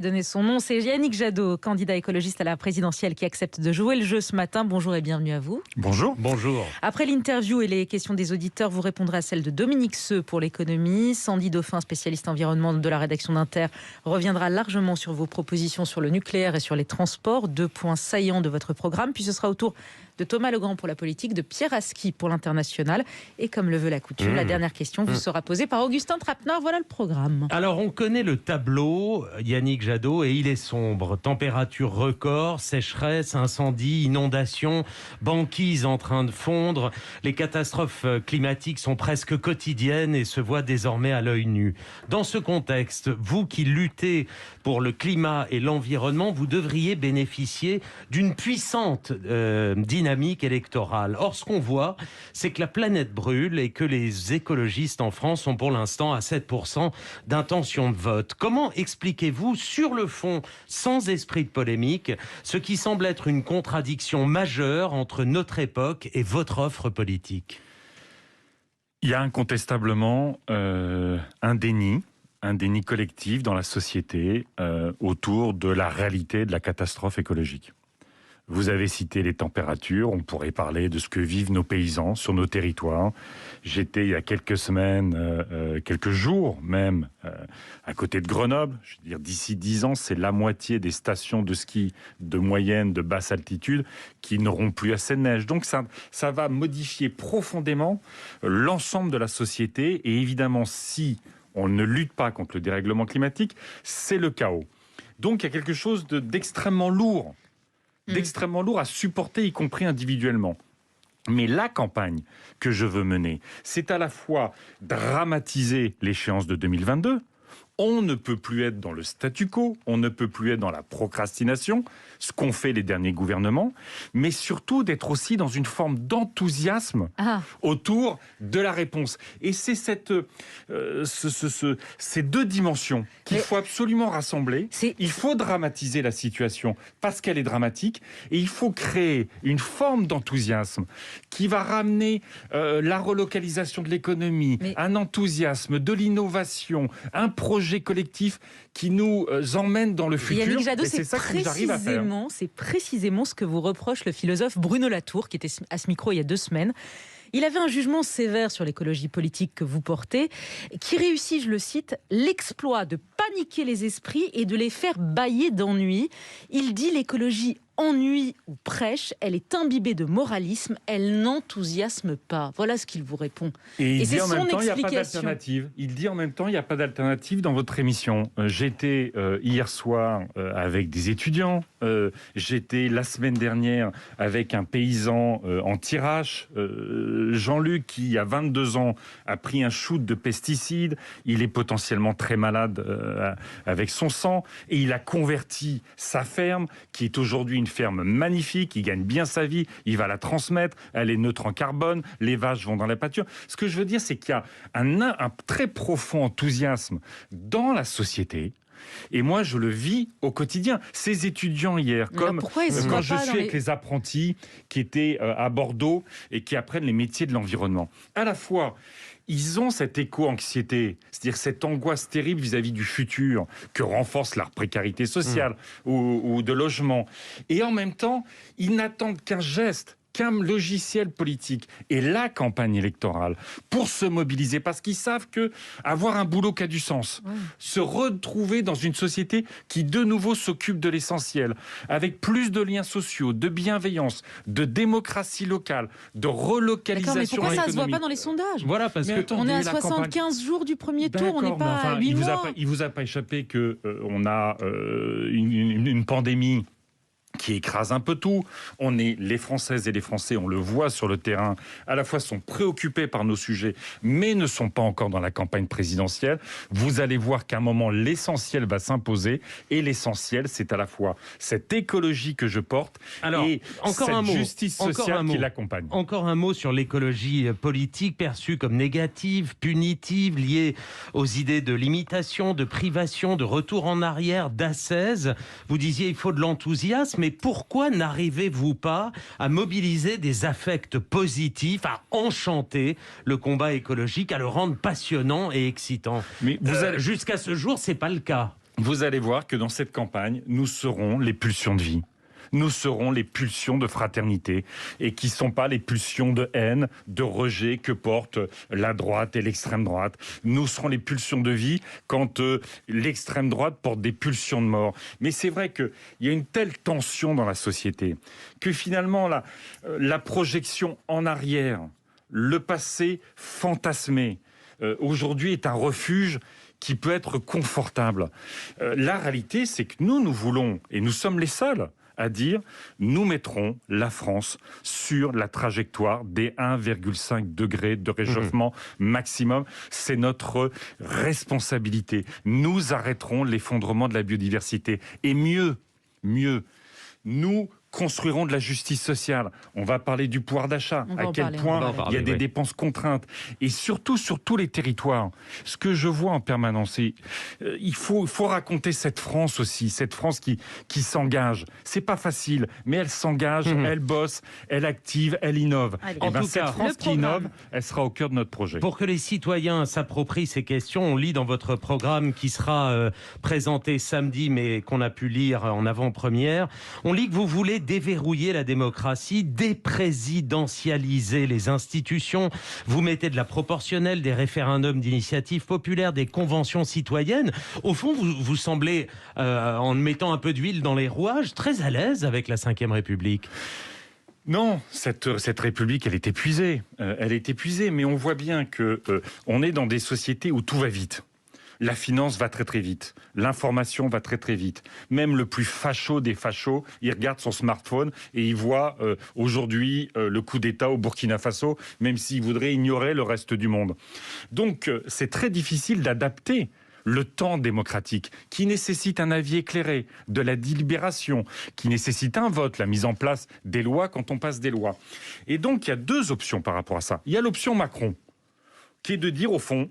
Donner son nom, c'est Yannick Jadot, candidat écologiste à la présidentielle qui accepte de jouer le jeu ce matin. Bonjour et bienvenue à vous. Bonjour. Bonjour. Après l'interview et les questions des auditeurs, vous répondrez à celle de Dominique Seux pour l'économie. Sandy Dauphin, spécialiste environnement de la rédaction d'Inter, reviendra largement sur vos propositions sur le nucléaire et sur les transports, 2 points saillants de votre programme. Puis ce sera au tour de Thomas Legrand pour la politique, de Pierre Aski pour l'international. Et comme le veut la coutume, la dernière question vous sera posée par Augustin Trapenard. Voilà le programme. Alors, on connaît le tableau, Yannick Jadot, et il est sombre. Température record, sécheresse, incendie, inondation, banquise en train de fondre. Les catastrophes climatiques sont presque quotidiennes et se voient désormais à l'œil nu. Dans ce contexte, vous qui luttez pour le climat et l'environnement, vous devriez bénéficier d'une puissante dynamique électorale. Or, ce qu'on voit, c'est que la planète brûle et que les écologistes en France sont pour l'instant à 7% d'intention de vote. Comment expliquez-vous, sur le fond, sans esprit de polémique, ce qui semble être une contradiction majeure entre notre époque et votre offre politique ? Il y a incontestablement un déni collectif dans la société autour de la réalité de la catastrophe écologique. Vous avez cité les températures, on pourrait parler de ce que vivent nos paysans sur nos territoires. J'étais il y a quelques semaines, quelques jours même, à côté de Grenoble. Je veux dire, d'ici 10 ans, c'est la moitié des stations de ski de moyenne, de basse altitude qui n'auront plus assez de neige. Donc ça va modifier profondément l'ensemble de la société. Et évidemment, si on ne lutte pas contre le dérèglement climatique, c'est le chaos. Donc il y a quelque chose d'extrêmement lourd. D'extrêmement lourd à supporter, y compris individuellement. Mais la campagne que je veux mener, c'est à la fois dramatiser l'échéance de 2022. On ne peut plus être dans le statu quo, on ne peut plus être dans la procrastination, ce qu'ont fait les derniers gouvernements, mais surtout d'être aussi dans une forme d'enthousiasme autour de la réponse. Et c'est ces deux dimensions qu'il faut absolument rassembler. Il faut dramatiser la situation parce qu'elle est dramatique, et il faut créer une forme d'enthousiasme qui va ramener la relocalisation de l'économie, un enthousiasme, de l'innovation, un projet collectif qui nous emmène dans le futur. Yannick Jadot, et c'est ça que j'arrive à faire. C'est précisément ce que vous reproche le philosophe Bruno Latour, qui était à ce micro il y a 2 semaines. Il avait un jugement sévère sur l'écologie politique que vous portez, qui réussit, je le cite, l'exploit de paniquer les esprits et de les faire bâiller d'ennui. Il dit l'écologie ennuie ou prêche, elle est imbibée de moralisme, elle n'enthousiasme pas. Voilà ce qu'il vous répond. Et il dit en son même temps, il n'y a pas explication. d'alternative. Il dit en même temps, il n'y a pas d'alternative dans votre émission. J'étais hier soir avec des étudiants. J'étais la semaine dernière avec un paysan en Thiérache. Jean-Luc, qui il y a 22 ans a pris un shoot de pesticides. Il est potentiellement très malade avec son sang. Et il a converti sa ferme, qui est aujourd'hui une ferme magnifique, il gagne bien sa vie, il va la transmettre, elle est neutre en carbone, les vaches vont dans la pâture. Ce que je veux dire, c'est qu'il y a un très profond enthousiasme dans la société. Et moi, je le vis au quotidien. Ces étudiants hier, comme quand je suis avec les apprentis qui étaient à Bordeaux et qui apprennent les métiers de l'environnement. À la fois, ils ont cette éco-anxiété, c'est-à-dire cette angoisse terrible vis-à-vis du futur que renforce la précarité sociale ou de logement. Et en même temps, ils n'attendent qu'un geste, qu'un logiciel politique et la campagne électorale pour se mobiliser, parce qu'ils savent que avoir un boulot qui a du sens, se retrouver dans une société qui de nouveau s'occupe de l'essentiel, avec plus de liens sociaux, de bienveillance, de démocratie locale, de relocalisation économique. Mais pourquoi ça ne se voit pas dans les sondages ? Voilà, parce que on est à 75 jours du premier tour, on n'est pas à 8 mois. Il vous a pas échappé que on a une pandémie qui écrase un peu tout. On est les Françaises et les Français, on le voit sur le terrain, à la fois sont préoccupés par nos sujets, mais ne sont pas encore dans la campagne présidentielle. Vous allez voir qu'à un moment, l'essentiel va s'imposer, et l'essentiel, c'est à la fois cette écologie que je porte et cette justice sociale qui l'accompagne. Encore un mot sur l'écologie politique perçue comme négative, punitive, liée aux idées de limitation, de privation, de retour en arrière, d'ascèse. Vous disiez il faut de l'enthousiasme, mais pourquoi n'arrivez-vous pas à mobiliser des affects positifs, à enchanter le combat écologique, à le rendre passionnant et excitant ? Jusqu'à ce jour, c'est pas le cas. vous allez voir que dans cette campagne, nous serons les pulsions de vie. Nous serons les pulsions de fraternité et qui ne sont pas les pulsions de haine, de rejet que portent la droite et l'extrême droite. Nous serons les pulsions de vie quand l'extrême droite porte des pulsions de mort. Mais c'est vrai qu'il y a une telle tension dans la société que finalement la projection en arrière, le passé fantasmé, aujourd'hui est un refuge qui peut être confortable. La réalité, c'est que nous voulons, et nous sommes les seuls, à dire nous mettrons la France sur la trajectoire des 1,5 degrés de réchauffement maximum. C'est notre responsabilité. Nous arrêterons l'effondrement de la biodiversité. Et mieux, nous construirons de la justice sociale. On va parler du pouvoir d'achat. À quel point il y a des dépenses contraintes. Et surtout, sur tous les territoires. Ce que je vois en permanence, c'est il faut raconter cette France aussi. Cette France qui s'engage. C'est pas facile, mais elle s'engage, elle bosse, elle active, elle innove. En tout cette cas, France qui innove, elle sera au cœur de notre projet. Pour que les citoyens s'approprient ces questions, on lit dans votre programme qui sera présenté samedi, mais qu'on a pu lire en avant-première, on lit que vous voulez déverrouiller la démocratie, déprésidentialiser les institutions. Vous mettez de la proportionnelle, des référendums d'initiative populaire, des conventions citoyennes. Au fond, vous semblez, en mettant un peu d'huile dans les rouages, très à l'aise avec la Ve République. Non, cette République, elle est épuisée. Mais on voit bien qu'on est dans des sociétés où tout va vite. La finance va très très vite, l'information va très très vite. Même le plus facho des fachos, il regarde son smartphone et il voit aujourd'hui le coup d'État au Burkina Faso, même s'il voudrait ignorer le reste du monde. Donc c'est très difficile d'adapter le temps démocratique, qui nécessite un avis éclairé, de la délibération, qui nécessite un vote, la mise en place des lois quand on passe des lois. Et donc il y a deux options par rapport à ça. Il y a l'option Macron, qui est de dire au fond,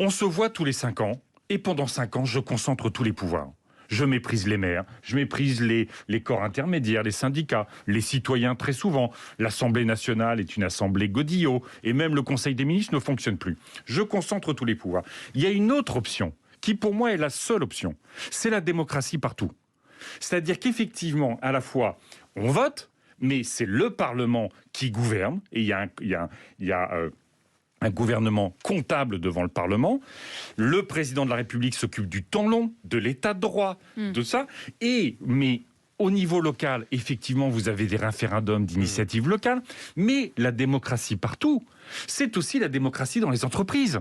on se voit tous les 5 ans, et pendant 5 ans, je concentre tous les pouvoirs. Je méprise les maires, je méprise les corps intermédiaires, les syndicats, les citoyens très souvent. L'Assemblée nationale est une assemblée godillot, et même le Conseil des ministres ne fonctionne plus. Je concentre tous les pouvoirs. Il y a une autre option, qui pour moi est la seule option, c'est la démocratie partout. C'est-à-dire qu'effectivement, à la fois, on vote, mais c'est le Parlement qui gouverne, et il y a un gouvernement comptable devant le Parlement. Le président de la République s'occupe du temps long, de l'état de droit, de ça. Mais au niveau local, effectivement, vous avez des référendums d'initiative locale. Mais la démocratie partout, c'est aussi la démocratie dans les entreprises.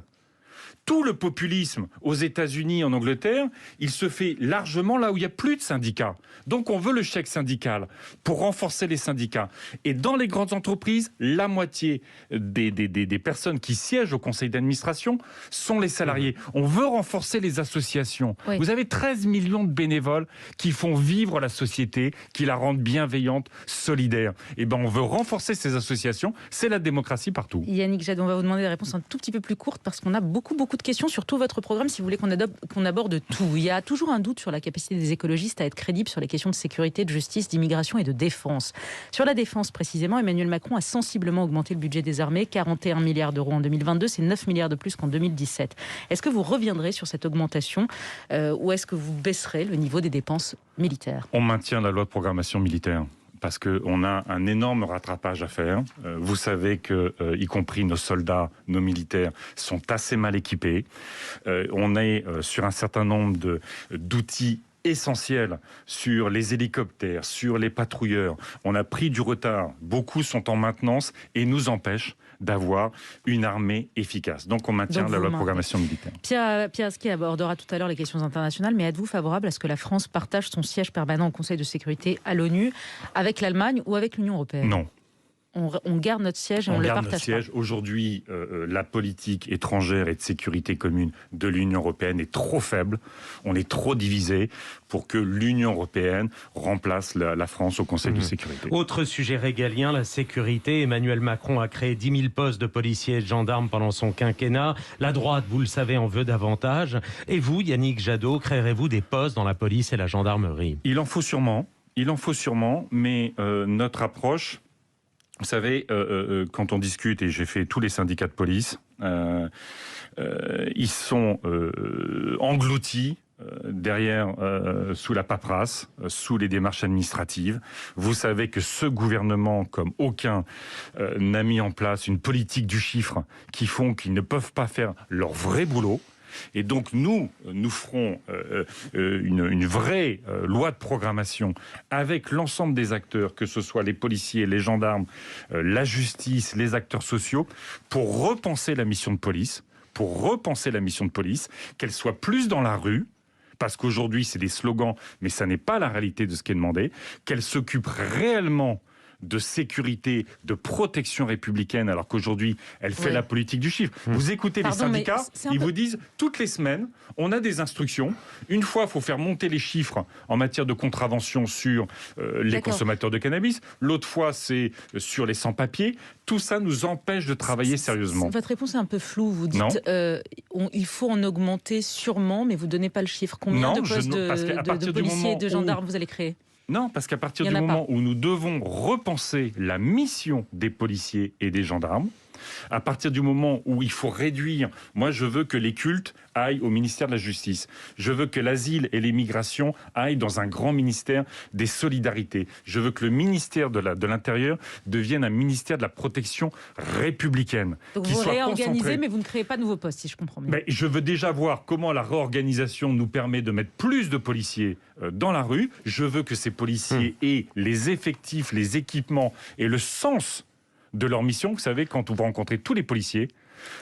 Tout le populisme aux États-Unis, en Angleterre, il se fait largement là où il n'y a plus de syndicats. Donc on veut le chèque syndical pour renforcer les syndicats. Et dans les grandes entreprises, la moitié des personnes qui siègent au conseil d'administration sont les salariés. On veut renforcer les associations. Oui. Vous avez 13 millions de bénévoles qui font vivre la société, qui la rendent bienveillante, solidaire. Et ben on veut renforcer ces associations. C'est la démocratie partout. Yannick Jadot, on va vous demander des réponses un tout petit peu plus courtes parce qu'on a beaucoup de questions sur tout votre programme, si vous voulez qu'on aborde tout. Il y a toujours un doute sur la capacité des écologistes à être crédibles sur les questions de sécurité, de justice, d'immigration et de défense. Sur la défense précisément, Emmanuel Macron a sensiblement augmenté le budget des armées, 41 milliards d'euros en 2022, c'est 9 milliards de plus qu'en 2017. Est-ce que vous reviendrez sur cette augmentation ou est-ce que vous baisserez le niveau des dépenses militaires ? On maintient la loi de programmation militaire. Parce qu'on a un énorme rattrapage à faire. Vous savez que, y compris nos soldats, nos militaires, sont assez mal équipés. On est sur un certain nombre d'outils essentiels sur les hélicoptères, sur les patrouilleurs. On a pris du retard. Beaucoup sont en maintenance et nous empêchent d'avoir une armée efficace. Donc on maintient la loi de programmation militaire. Pierre Aski abordera tout à l'heure les questions internationales, mais êtes-vous favorable à ce que la France partage son siège permanent au Conseil de sécurité à l'ONU avec l'Allemagne ou avec l'Union européenne ? Non. On garde notre siège et on ne le partage pas. Aujourd'hui, la politique étrangère et de sécurité commune de l'Union européenne est trop faible. On est trop divisé pour que l'Union européenne remplace la France au Conseil de sécurité. Autre sujet régalien, la sécurité. Emmanuel Macron a créé 10 000 postes de policiers et de gendarmes pendant son quinquennat. La droite, vous le savez, en veut davantage. Et vous, Yannick Jadot, créerez-vous des postes dans la police et la gendarmerie ? Il en faut sûrement, mais notre approche... Vous savez, quand on discute, et j'ai fait tous les syndicats de police, ils sont engloutis sous la paperasse, sous les démarches administratives. Vous savez que ce gouvernement, comme aucun, n'a mis en place une politique du chiffre qui font qu'ils ne peuvent pas faire leur vrai boulot. Et donc nous ferons une vraie loi de programmation avec l'ensemble des acteurs, que ce soit les policiers, les gendarmes, la justice, les acteurs sociaux, pour repenser la mission de police, qu'elle soit plus dans la rue, parce qu'aujourd'hui c'est des slogans, mais ça n'est pas la réalité de ce qui est demandé, qu'elle s'occupe réellement de sécurité, de protection républicaine, alors qu'aujourd'hui, elle fait la politique du chiffre. Vous écoutez les syndicats, ils vous disent, toutes les semaines, on a des instructions. Une fois, il faut faire monter les chiffres en matière de contravention sur les consommateurs de cannabis. L'autre fois, c'est sur les sans-papiers. Tout ça nous empêche de travailler sérieusement. Votre réponse est un peu floue. Vous dites, il faut en augmenter sûrement, mais vous ne donnez pas le chiffre. Combien de postes de policiers et de gendarmes vous allez créer ? Non, parce qu'à partir du moment où nous devons repenser la mission des policiers et des gendarmes, à partir du moment où il faut réduire, moi je veux que les cultes aillent au ministère de la Justice, je veux que l'asile et l'immigration aillent dans un grand ministère des solidarités, je veux que le ministère de l'Intérieur devienne un ministère de la protection républicaine. Donc vous réorganisez, mais vous ne créez pas de nouveaux postes, si je comprends bien. Mais je veux déjà voir comment la réorganisation nous permet de mettre plus de policiers dans la rue. Je veux que ces policiers aient les effectifs, les équipements et le sens de leur mission. Vous savez, quand vous rencontrez tous les policiers,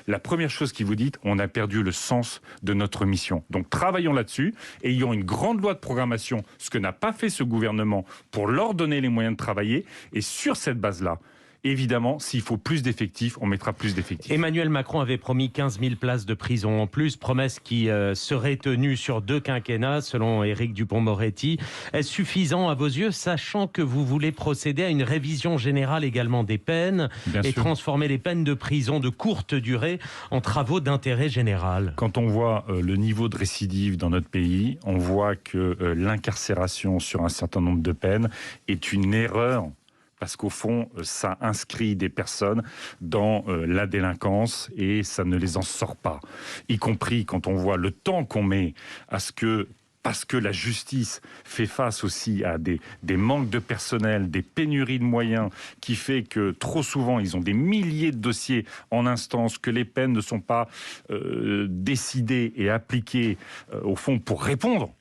la première chose qu'ils vous disent, on a perdu le sens de notre mission. Donc travaillons là-dessus, ayons une grande loi de programmation, ce que n'a pas fait ce gouvernement, pour leur donner les moyens de travailler. Et sur cette base-là, évidemment, s'il faut plus d'effectifs, on mettra plus d'effectifs. Emmanuel Macron avait promis 15 000 places de prison en plus, promesse qui serait tenue sur 2 quinquennats, selon Éric Dupond-Moretti. Est-ce suffisant à vos yeux, sachant que vous voulez procéder à une révision générale également des peines et transformer les peines de prison de courte durée en travaux d'intérêt général? Quand on voit le niveau de récidive dans notre pays, on voit que l'incarcération sur un certain nombre de peines est une erreur. Parce qu'au fond, ça inscrit des personnes dans la délinquance et ça ne les en sort pas. Y compris quand on voit le temps qu'on met à ce que, parce que la justice fait face aussi à des manques de personnel, des pénuries de moyens, qui fait que trop souvent, ils ont des milliers de dossiers en instance, que les peines ne sont pas décidées et appliquées, au fond, pour répondre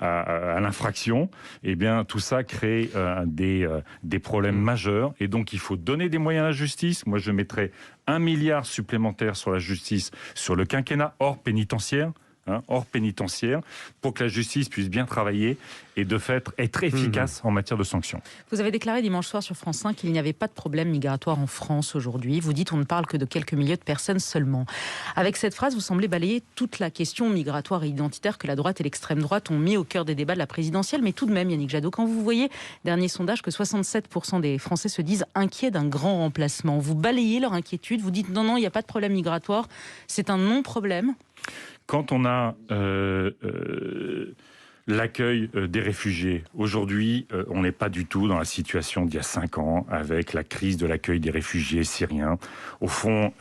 à l'infraction, eh bien tout ça crée des problèmes majeurs, et donc il faut donner des moyens à la justice. Moi je mettrais 1 milliard supplémentaire sur la justice sur le quinquennat hors pénitentiaire, pour que la justice puisse bien travailler et de fait être efficace en matière de sanctions. Vous avez déclaré dimanche soir sur France 5 qu'il n'y avait pas de problème migratoire en France aujourd'hui. Vous dites on ne parle que de quelques milliers de personnes seulement. Avec cette phrase, vous semblez balayer toute la question migratoire et identitaire que la droite et l'extrême droite ont mis au cœur des débats de la présidentielle. Mais tout de même, Yannick Jadot, quand vous voyez, dernier sondage, que 67% des Français se disent inquiets d'un grand remplacement, vous balayez leur inquiétude, vous dites non, il n'y a pas de problème migratoire, c'est un non-problème. Quand on a l'accueil des réfugiés, aujourd'hui, on n'est pas du tout dans la situation d'il y a 5 ans, avec la crise de l'accueil des réfugiés syriens. Au fond,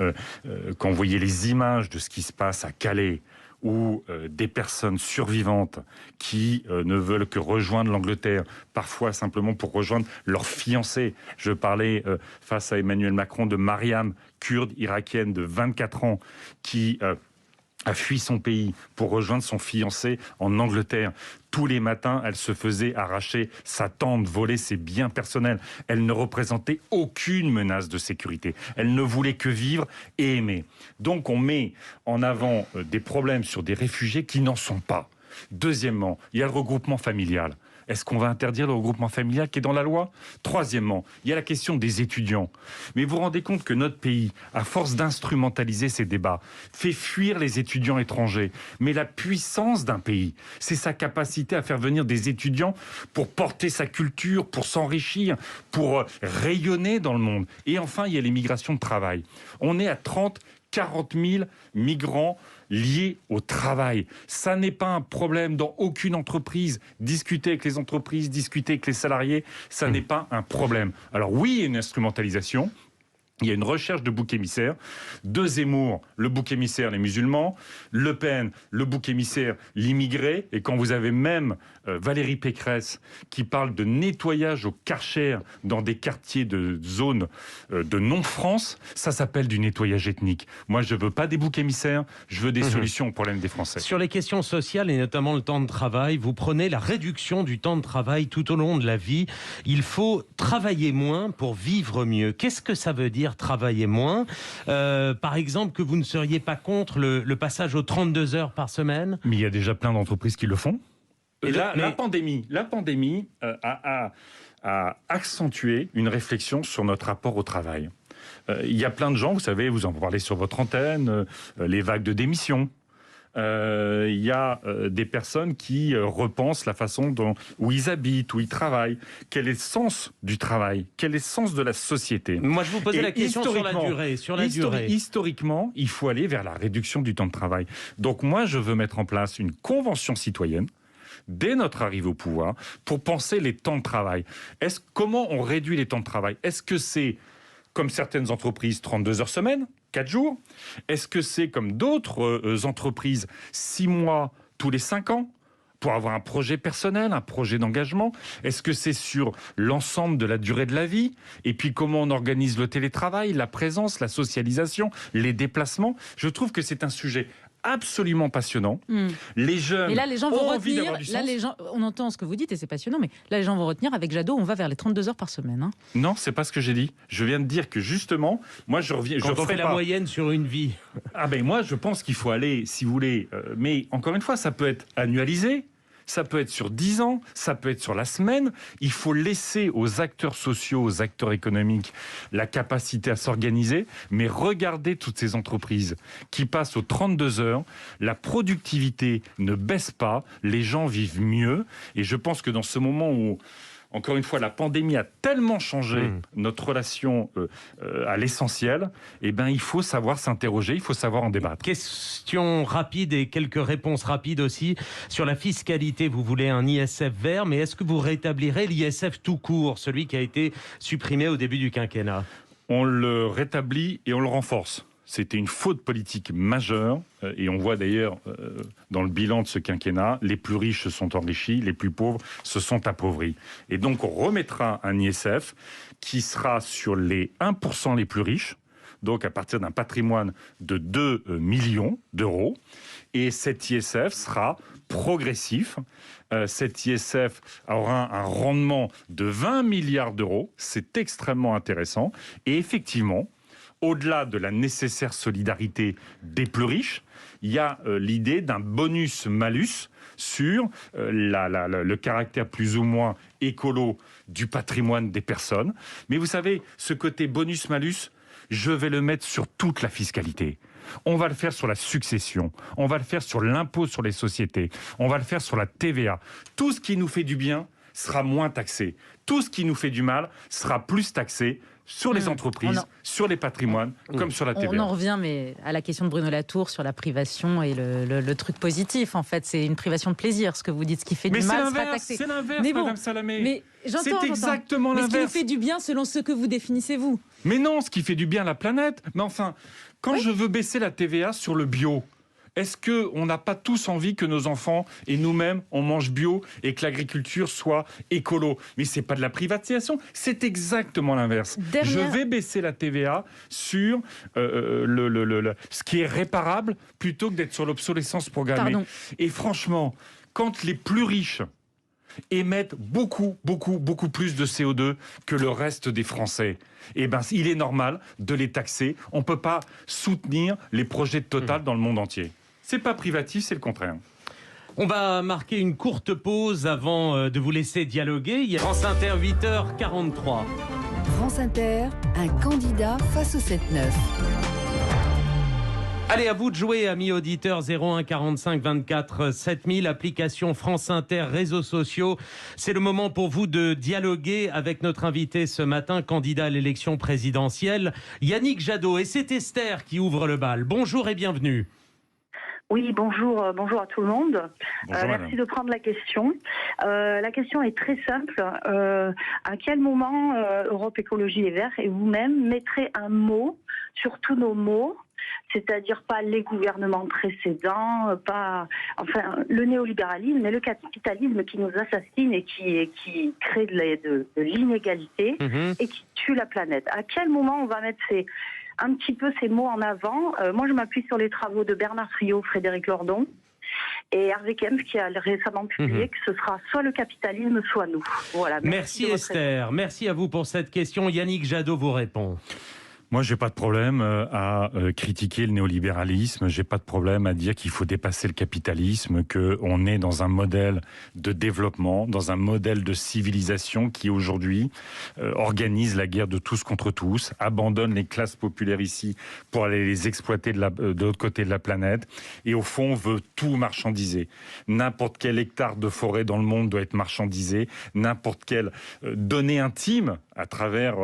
quand vous voyez les images de ce qui se passe à Calais, où des personnes survivantes qui ne veulent que rejoindre l'Angleterre, parfois simplement pour rejoindre leur fiancé. Je parlais face à Emmanuel Macron de Mariam, kurde irakienne de 24 ans, qui a fui son pays pour rejoindre son fiancé en Angleterre. Tous les matins, elle se faisait arracher sa tente, voler ses biens personnels. Elle ne représentait aucune menace de sécurité. Elle ne voulait que vivre et aimer. Donc on met en avant des problèmes sur des réfugiés qui n'en sont pas. Deuxièmement, il y a le regroupement familial. Est-ce qu'on va interdire le regroupement familial qui est dans la loi? Troisièmement, il y a la question des étudiants. Mais vous vous rendez compte que notre pays, à force d'instrumentaliser ces débats, fait fuir les étudiants étrangers. Mais la puissance d'un pays, c'est sa capacité à faire venir des étudiants pour porter sa culture, pour s'enrichir, pour rayonner dans le monde. Et enfin, il y a les migrations de travail. On est à 40 000 migrants liés au travail. Ça n'est pas un problème dans aucune entreprise. Discuter avec les entreprises, discuter avec les salariés, ça n'est pas un problème. Alors oui, il y a une instrumentalisation. Il y a une recherche de bouc émissaire. De Zemmour, le bouc émissaire, les musulmans. Le Pen, le bouc émissaire, l'immigré. Et quand vous avez même Valérie Pécresse qui parle de nettoyage au Karcher dans des quartiers de zones de non-France, ça s'appelle du nettoyage ethnique. Moi, je veux pas des boucs émissaires, je veux des solutions aux problèmes des Français. Sur les questions sociales et notamment le temps de travail, vous prenez la réduction du temps de travail tout au long de la vie. Il faut travailler moins pour vivre mieux. Qu'est-ce que ça veut dire travailler moins? Par exemple, que vous ne seriez pas contre le passage aux 32 heures par semaine? Mais il y a déjà plein d'entreprises qui le font. La pandémie a accentué une réflexion sur notre rapport au travail. Il y a plein de gens, vous savez, vous en parlez sur votre antenne, les vagues de démission. Il y a des personnes qui repensent la façon où ils habitent, où ils travaillent. Quel est le sens du travail? Quel est le sens de la société? Moi, je vous posais la question sur la durée. Historiquement, il faut aller vers la réduction du temps de travail. Donc moi, je veux mettre en place une convention citoyenne dès notre arrivée au pouvoir pour penser les temps de travail. Comment on réduit les temps de travail? Est-ce que c'est, comme certaines entreprises, 32 heures semaine, 4 jours? Est-ce que c'est, comme d'autres entreprises, 6 mois tous les 5 ans pour avoir un projet personnel, un projet d'engagement? Est-ce que c'est sur l'ensemble de la durée de la vie? Et puis comment on organise le télétravail, la présence, la socialisation, les déplacements? Je trouve que c'est un sujet absolument passionnant. Les jeunes, et là, les gens vont ont retenir, envie d'avoir du sens. on entend ce que vous dites et c'est passionnant, mais là, les gens vont retenir, avec Jadot, on va vers les 32 heures par semaine. Hein. Non, c'est pas ce que j'ai dit. Je viens de dire que justement, moi je reviens. Quand on fait la moyenne sur une vie. Ah ben moi, je pense qu'il faut aller, si vous voulez, mais encore une fois, ça peut être annualisé. Ça peut être sur 10 ans, ça peut être sur la semaine. Il faut laisser aux acteurs sociaux, aux acteurs économiques, la capacité à s'organiser. Mais regardez toutes ces entreprises qui passent aux 32 heures. La productivité ne baisse pas. Les gens vivent mieux. Et je pense que dans ce moment où, encore une fois, la pandémie a tellement changé notre relation à l'essentiel, eh ben, il faut savoir s'interroger, il faut savoir en débattre. Question rapide et quelques réponses rapides aussi. Sur la fiscalité, vous voulez un ISF vert, mais est-ce que vous rétablirez l'ISF tout court, celui qui a été supprimé au début du quinquennat? On le rétablit et on le renforce. C'était une faute politique majeure et on voit d'ailleurs dans le bilan de ce quinquennat, les plus riches se sont enrichis, les plus pauvres se sont appauvris. Et donc on remettra un ISF qui sera sur les 1% les plus riches, donc à partir d'un patrimoine de 2 millions d'euros. Et cet ISF sera progressif. Cet ISF aura un rendement de 20 milliards d'euros. C'est extrêmement intéressant. Et effectivement, au-delà de la nécessaire solidarité des plus riches, il y a l'idée d'un bonus-malus sur le caractère plus ou moins écolo du patrimoine des personnes. Mais vous savez, ce côté bonus-malus, je vais le mettre sur toute la fiscalité. On va le faire sur la succession, on va le faire sur l'impôt sur les sociétés, on va le faire sur la TVA. Tout ce qui nous fait du bien sera moins taxé. Tout ce qui nous fait du mal sera plus taxé sur les entreprises, sur les patrimoines, comme sur la TVA. On en revient mais à la question de Bruno Latour sur la privation et le truc positif. En fait, c'est une privation de plaisir, ce que vous dites. Ce qui fait du mal sera taxé. C'est l'inverse, mais bon, Madame Salamé. Mais c'est exactement l'inverse. Mais ce qui nous fait du bien selon ce que vous définissez, vous. Mais non, ce qui fait du bien à la planète. Mais enfin, quand je veux baisser la TVA sur le bio, est-ce qu'on n'a pas tous envie que nos enfants et nous-mêmes, on mange bio et que l'agriculture soit écolo? Mais ce n'est pas de la privatisation, c'est exactement l'inverse. Je vais baisser la TVA sur ce qui est réparable plutôt que d'être sur l'obsolescence programmée. Pardon. Et franchement, quand les plus riches émettent beaucoup plus de CO2 que le reste des Français, eh ben, il est normal de les taxer. On ne peut pas soutenir les projets de Total dans le monde entier. C'est pas privatif, c'est le contraire. On va marquer une courte pause avant de vous laisser dialoguer. Il y a France Inter, 8h43. France Inter, un candidat face au 7-9. Allez, à vous de jouer, amis auditeurs, 01 45 24 7000, application France Inter, réseaux sociaux. C'est le moment pour vous de dialoguer avec notre invité ce matin, candidat à l'élection présidentielle, Yannick Jadot. Et c'est Esther qui ouvre le bal. Bonjour et bienvenue. Oui, bonjour à tout le monde. Bonjour, madame. Merci de prendre la question. La question est très simple. À quel moment Europe Écologie Les Verts et vous-même mettrez un mot sur tous nos maux, c'est-à-dire pas les gouvernements précédents, le néolibéralisme et le capitalisme qui nous assassine et qui crée de l'inégalité et qui tue la planète. À quel moment on va mettre un petit peu ces mots en avant? Moi, je m'appuie sur les travaux de Bernard Friot, Frédéric Lordon et Hervé Kempf qui a récemment publié que ce sera soit le capitalisme, soit nous. Voilà. Merci Esther, merci à vous pour cette question. Yannick Jadot vous répond. Moi, j'ai pas de problème à critiquer le néolibéralisme. J'ai pas de problème à dire qu'il faut dépasser le capitalisme, qu'on est dans un modèle de développement, dans un modèle de civilisation qui aujourd'hui organise la guerre de tous contre tous, abandonne les classes populaires ici pour aller les exploiter de l'autre côté de la planète, et au fond veut tout marchandiser. N'importe quel hectare de forêt dans le monde doit être marchandisé. N'importe quelle donnée intime à travers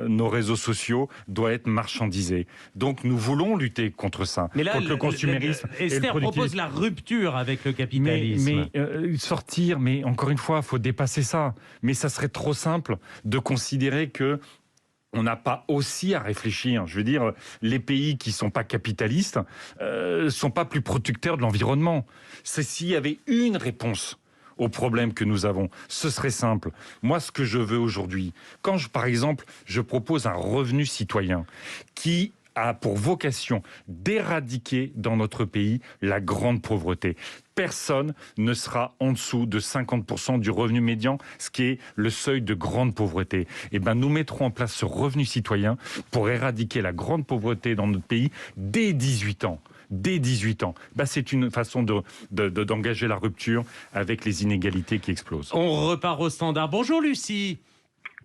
nos réseaux sociaux doit être marchandisé. Donc nous voulons lutter contre ça, mais là, contre le consumérisme. Esther propose la rupture avec le capitalisme. Sortir, mais encore une fois, il faut dépasser ça. Mais ça serait trop simple de considérer que on n'a pas aussi à réfléchir. Je veux dire, les pays qui sont pas capitalistes sont pas plus protecteurs de l'environnement. C'est s'il y avait une réponse aux problèmes que nous avons. Ce serait simple. Moi, ce que je veux aujourd'hui, par exemple, je propose un revenu citoyen qui a pour vocation d'éradiquer dans notre pays la grande pauvreté. Personne ne sera en dessous de 50% du revenu médian, ce qui est le seuil de grande pauvreté. Eh ben, nous mettrons en place ce revenu citoyen pour éradiquer la grande pauvreté dans notre pays dès 18 ans. Dès 18 ans. C'est une façon d'engager la rupture avec les inégalités qui explosent. On repart au standard. Bonjour Lucie.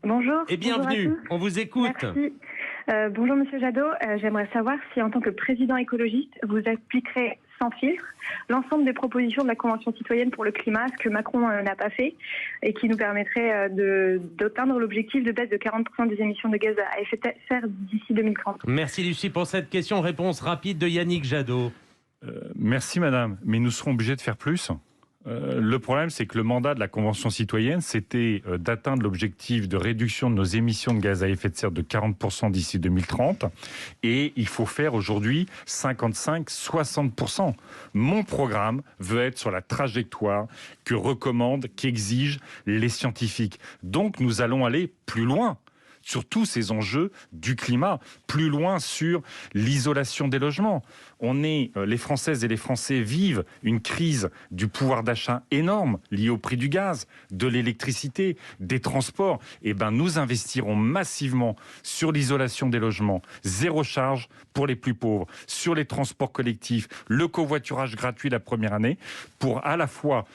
Bonjour. Et bienvenue. On vous écoute. Merci. Bonjour Monsieur Jadot. J'aimerais savoir si en tant que président écologiste, vous appliquerez sans filtre l'ensemble des propositions de la Convention citoyenne pour le climat, ce que Macron n'a pas fait, et qui nous permettrait d'atteindre l'objectif de baisse de 40% des émissions de gaz à effet de serre d'ici 2030. Merci Lucie pour cette question. Réponse rapide de Yannick Jadot. Merci madame, mais nous serons obligés de faire plus. Le problème, c'est que le mandat de la Convention citoyenne, c'était d'atteindre l'objectif de réduction de nos émissions de gaz à effet de serre de 40% d'ici 2030. Et il faut faire aujourd'hui 55-60%. Mon programme veut être sur la trajectoire que recommandent, qu'exigent les scientifiques. Donc nous allons aller plus loin sur tous ces enjeux du climat, plus loin sur l'isolation des logements. Les Françaises et les Français vivent une crise du pouvoir d'achat énorme liée au prix du gaz, de l'électricité, des transports. Nous investirons massivement sur l'isolation des logements, zéro charge pour les plus pauvres, sur les transports collectifs, le covoiturage gratuit la première année, pour à la fois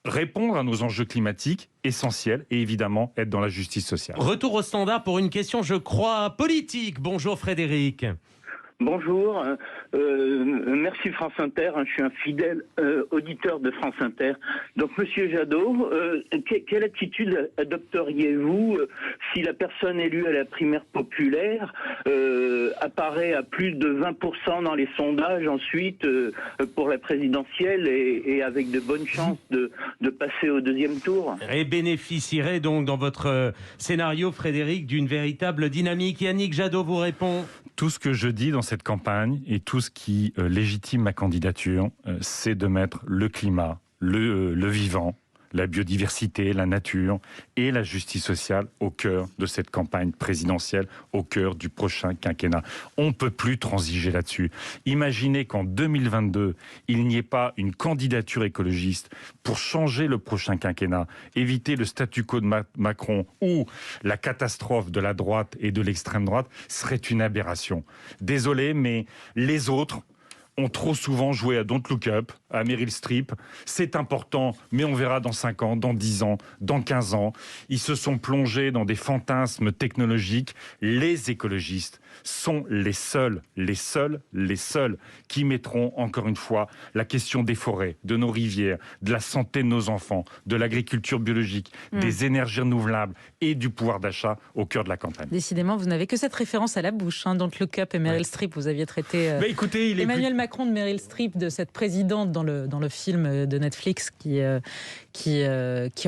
répondre à nos enjeux climatiques essentiels et évidemment être dans la justice sociale. Retour au standard pour une question, je crois, politique. Bonjour Frédéric. Bonjour, merci France Inter, je suis un fidèle auditeur de France Inter. Donc Monsieur Jadot, quelle attitude adopteriez-vous si la personne élue à la primaire populaire apparaît à plus de 20% dans les sondages ensuite pour la présidentielle et avec de bonnes chances de passer au deuxième tour? Et bénéficierait donc dans votre scénario, Frédéric, d'une véritable dynamique. Yannick Jadot vous répond. Tout ce que je dis dans cette campagne et tout ce qui légitime ma candidature, c'est de mettre le climat, le vivant, la biodiversité, la nature et la justice sociale au cœur de cette campagne présidentielle, au cœur du prochain quinquennat. On ne peut plus transiger là-dessus. Imaginez qu'en 2022, il n'y ait pas une candidature écologiste pour changer le prochain quinquennat, éviter le statu quo de Macron ou la catastrophe de la droite et de l'extrême droite, serait une aberration. Désolé, mais les autres ont trop souvent joué à Don't Look Up, à Meryl Streep. C'est important, mais on verra dans 5 ans, dans 10 ans, dans 15 ans. Ils se sont plongés dans des fantasmes technologiques. Les écologistes sont les seuls qui mettront, encore une fois, la question des forêts, de nos rivières, de la santé de nos enfants, de l'agriculture biologique, des énergies renouvelables et du pouvoir d'achat au cœur de la campagne. Décidément, vous n'avez que cette référence à la bouche. Don't Look Up et Meryl Streep, vous aviez traité Emmanuel Macron de Meryl Streep, de cette présidente dans le film de Netflix qui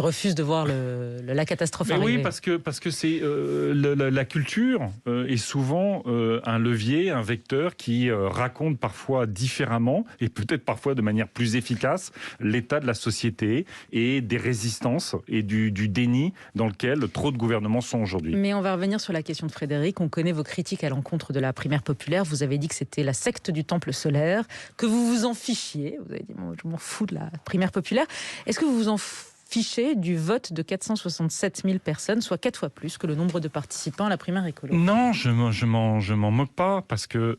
refuse de voir la catastrophe arriver. Oui, parce que c'est la culture est souvent un levier, un vecteur qui raconte parfois différemment et peut-être parfois de manière plus efficace l'état de la société et des résistances et du déni dans lequel trop de gouvernements sont aujourd'hui. Mais on va revenir sur la question de Frédéric. On connaît vos critiques à l'encontre de la primaire populaire. Vous avez dit que c'était la secte du temple solaire, que vous vous en fichiez. Vous avez dit, je m'en fous de la primaire populaire. Est-ce que vous vous en fichez du vote de 467 000 personnes, soit 4 fois plus que le nombre de participants à la primaire écolo? Non, je m'en moque pas, parce que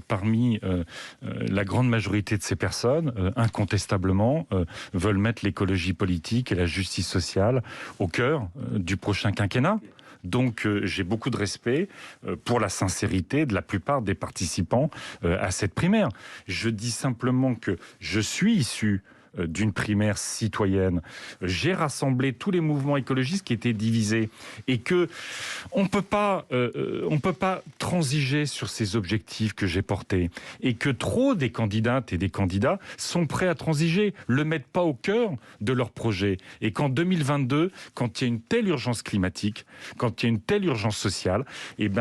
parmi la grande majorité de ces personnes, incontestablement, veulent mettre l'écologie politique et la justice sociale au cœur du prochain quinquennat. Donc j'ai beaucoup de respect pour la sincérité de la plupart des participants à cette primaire. Je dis simplement que je suis issu d'une primaire citoyenne. J'ai rassemblé tous les mouvements écologistes qui étaient divisés et que on peut pas transiger sur ces objectifs que j'ai portés et que trop des candidates et des candidats sont prêts à transiger, le mettent pas au cœur de leur projet. Et qu'en 2022, quand il y a une telle urgence climatique, quand il y a une telle urgence sociale,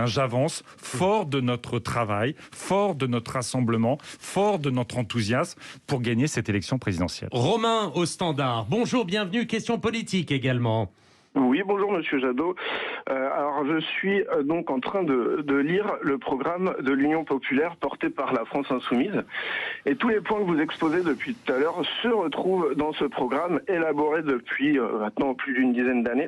j'avance fort de notre travail, fort de notre rassemblement, fort de notre enthousiasme pour gagner cette élection présidentielle. Romain au standard. Bonjour, bienvenue. Question politique également. Oui, bonjour Monsieur Jadot. Alors je suis donc en train de lire le programme de l'Union populaire porté par la France insoumise. Et tous les points que vous exposez depuis tout à l'heure se retrouvent dans ce programme élaboré depuis maintenant plus d'une dizaine d'années,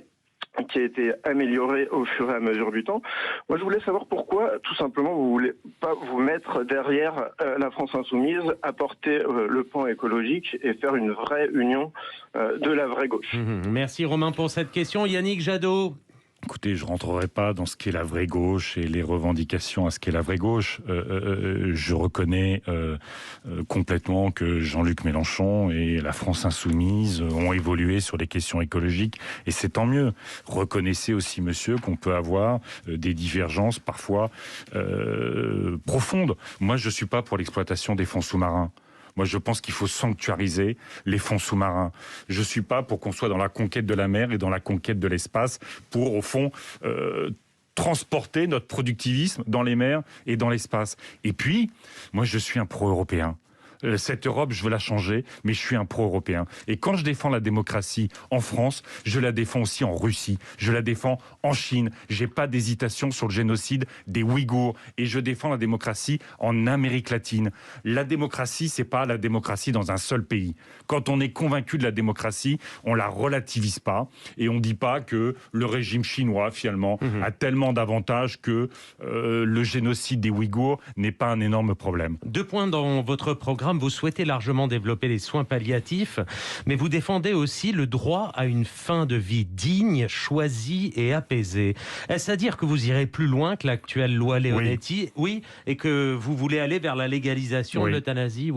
qui a été amélioré au fur et à mesure du temps. Moi, je voulais savoir pourquoi, tout simplement, vous voulez pas vous mettre derrière la France insoumise, apporter le pan écologique et faire une vraie union de la vraie gauche. Merci Romain pour cette question. Yannick Jadot. Écoutez, je ne rentrerai pas dans ce qu'est la vraie gauche et les revendications à ce qu'est la vraie gauche. Je reconnais complètement que Jean-Luc Mélenchon et la France insoumise ont évolué sur les questions écologiques et c'est tant mieux. Reconnaissez aussi, monsieur, qu'on peut avoir des divergences parfois profondes. Moi, je ne suis pas pour l'exploitation des fonds sous-marins. Moi, je pense qu'il faut sanctuariser les fonds sous-marins. Je ne suis pas pour qu'on soit dans la conquête de la mer et dans la conquête de l'espace pour, au fond, transporter notre productivisme dans les mers et dans l'espace. Et puis, moi, je suis un pro-européen. Cette Europe, je veux la changer, mais je suis un pro-européen. Et quand je défends la démocratie en France, je la défends aussi en Russie, je la défends en Chine. J'ai pas d'hésitation sur le génocide des Ouïghours. Et je défends la démocratie en Amérique latine. La démocratie, c'est pas la démocratie dans un seul pays. Quand on est convaincu de la démocratie, on la relativise pas. Et on dit pas que le régime chinois, finalement, a tellement d'avantages que le génocide des Ouïghours n'est pas un énorme problème. 2 points dans votre programme. Vous souhaitez largement développer les soins palliatifs, mais vous défendez aussi le droit à une fin de vie digne, choisie et apaisée. Est-ce à dire que vous irez plus loin que l'actuelle loi Leonetti ? Oui, et que vous voulez aller vers la légalisation de l'euthanasie ?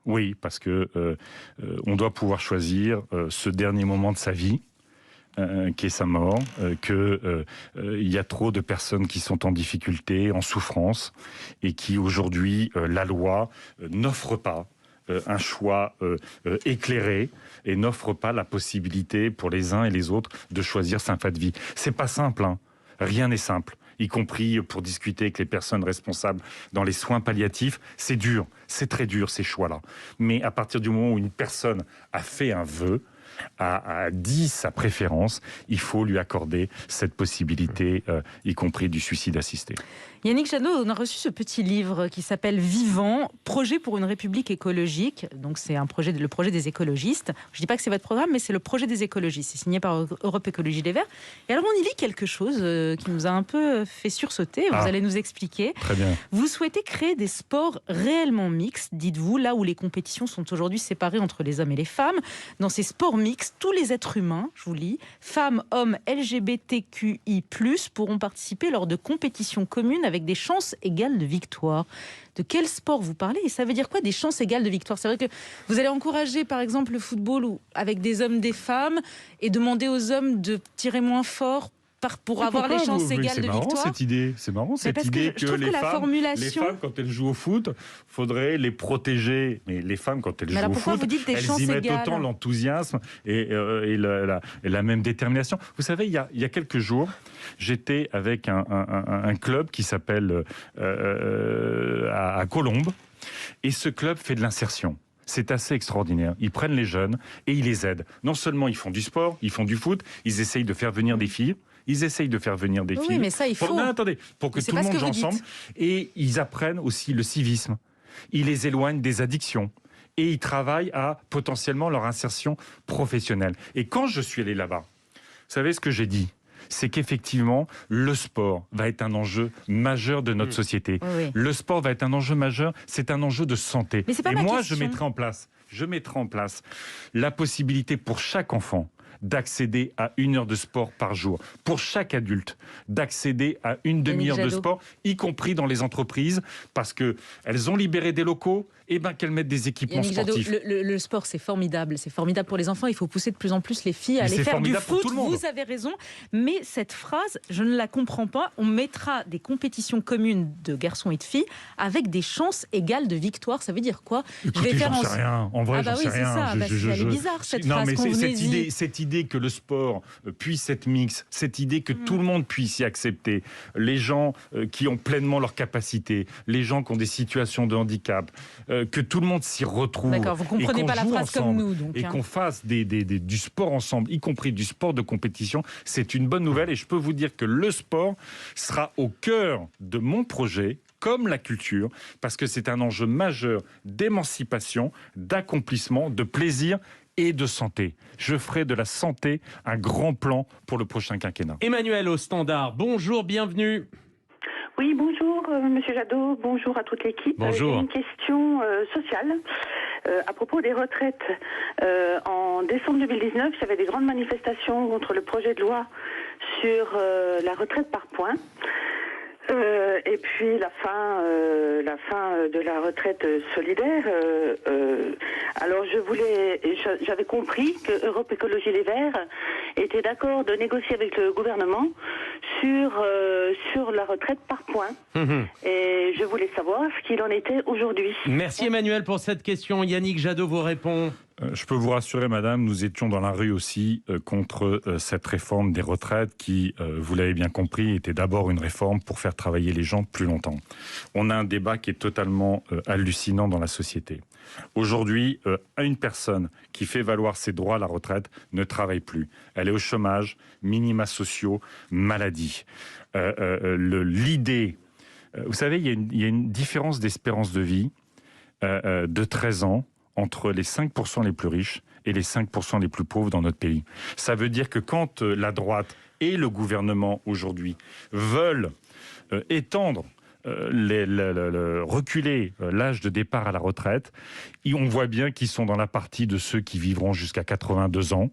Oui, parce que on doit pouvoir choisir ce dernier moment de sa vie. Qui est sa mort, il y a trop de personnes qui sont en difficulté, en souffrance, et qui aujourd'hui, la loi n'offre pas un choix éclairé et n'offre pas la possibilité pour les uns et les autres de choisir sa fin de vie. C'est pas simple, hein. Rien n'est simple, y compris pour discuter avec les personnes responsables dans les soins palliatifs. C'est dur, c'est très dur ces choix-là. Mais à partir du moment où une personne a fait un vœu, a dit sa préférence, il faut lui accorder cette possibilité, y compris du suicide assisté. Yannick Jadot, on a reçu ce petit livre qui s'appelle Vivant, projet pour une république écologique. Donc c'est le projet des écologistes. Je ne dis pas que c'est votre programme, mais c'est le projet des écologistes. C'est signé par Europe Écologie Les Verts. Et alors on y lit quelque chose qui nous a un peu fait sursauter. Vous allez nous expliquer. Très bien. Vous souhaitez créer des sports réellement mixtes, dites-vous, là où les compétitions sont aujourd'hui séparées entre les hommes et les femmes. Dans ces sports mixte. Tous les êtres humains, je vous lis, femmes, hommes, LGBTQI+, pourront participer lors de compétitions communes avec des chances égales de victoire. De quel sport vous parlez? Et ça veut dire quoi, des chances égales de victoire? C'est vrai que vous allez encourager, par exemple, le football avec des hommes, des femmes, et demander aux hommes de tirer moins fort pour avoir les chances égales de victoire. C'est marrant cette idée que les femmes, quand elles jouent au foot, faudrait les protéger. Mais les femmes, quand elles jouent au foot, elles y mettent autant l'enthousiasme et la même détermination. Vous savez, il y a quelques jours, j'étais avec un club qui s'appelle à Colombes, et ce club fait de l'insertion. C'est assez extraordinaire. Ils prennent les jeunes et ils les aident. Non seulement ils font du sport, ils font du foot, ils essayent de faire venir des filles. Oui, mais ça, il faut. Pour que tout le monde joue ensemble. Et ils apprennent aussi le civisme. Ils les éloignent des addictions. Et ils travaillent à potentiellement leur insertion professionnelle. Et quand je suis allé là-bas, vous savez ce que j'ai dit? C'est qu'effectivement, le sport va être un enjeu majeur de notre société. Oui. Le sport va être un enjeu majeur, c'est un enjeu de santé. Mais c'est pas Et ma moi, question. je mettrai en place la possibilité pour chaque enfant d'accéder à 1 heure de sport par jour. Pour chaque adulte, d'accéder à une demi-heure de sport, y compris dans les entreprises, parce qu'elles ont libéré des locaux, et qu'elles mettent des équipements sportifs. Le sport, c'est formidable. C'est formidable pour les enfants. Il faut pousser de plus en plus les filles à aller faire du foot. Vous avez raison. Mais cette phrase, je ne la comprends pas. On mettra des compétitions communes de garçons et de filles avec des chances égales de victoire. Ça veut dire quoi? Écoutez, j'en sais rien. En vrai, j'en sais rien. C'est bizarre, cette phrase. Cette idée que le sport puisse être mixte, cette idée que tout le monde puisse y accepter, les gens qui ont pleinement leurs capacités, les gens qui ont des situations de handicap, que tout le monde s'y retrouve. D'accord, vous comprenez pas la phrase comme nous. Et qu'on fasse du sport ensemble, y compris du sport de compétition, c'est une bonne nouvelle. Et je peux vous dire que le sport sera au cœur de mon projet, comme la culture, parce que c'est un enjeu majeur d'émancipation, d'accomplissement, de plaisir et de santé. Je ferai de la santé un grand plan pour le prochain quinquennat. Emmanuel au standard, bonjour, bienvenue. Oui, bonjour Monsieur Jadot, bonjour à toute l'équipe. Bonjour. J'ai une question sociale à propos des retraites. En décembre 2019, il y avait des grandes manifestations contre le projet de loi sur la retraite par points. Et puis la fin de la retraite solidaire. Alors j'avais compris que Europe Écologie Les Verts était d'accord de négocier avec le gouvernement sur la retraite par points. Et je voulais savoir ce qu'il en était aujourd'hui. Merci Emmanuel pour cette question. Yannick Jadot vous répond. Je peux vous rassurer, madame, nous étions dans la rue aussi contre cette réforme des retraites qui, vous l'avez bien compris, était d'abord une réforme pour faire travailler les gens plus longtemps. On a un débat qui est totalement hallucinant dans la société. Aujourd'hui, une personne qui fait valoir ses droits à la retraite ne travaille plus. Elle est au chômage, minima sociaux, maladie. L'idée... vous savez, il y a une différence d'espérance de vie de 13 ans entre les 5% les plus riches et les 5% les plus pauvres dans notre pays. Ça veut dire que quand la droite et le gouvernement aujourd'hui veulent étendre, reculer l'âge de départ à la retraite, on voit bien qu'ils sont dans la partie de ceux qui vivront jusqu'à 82 ans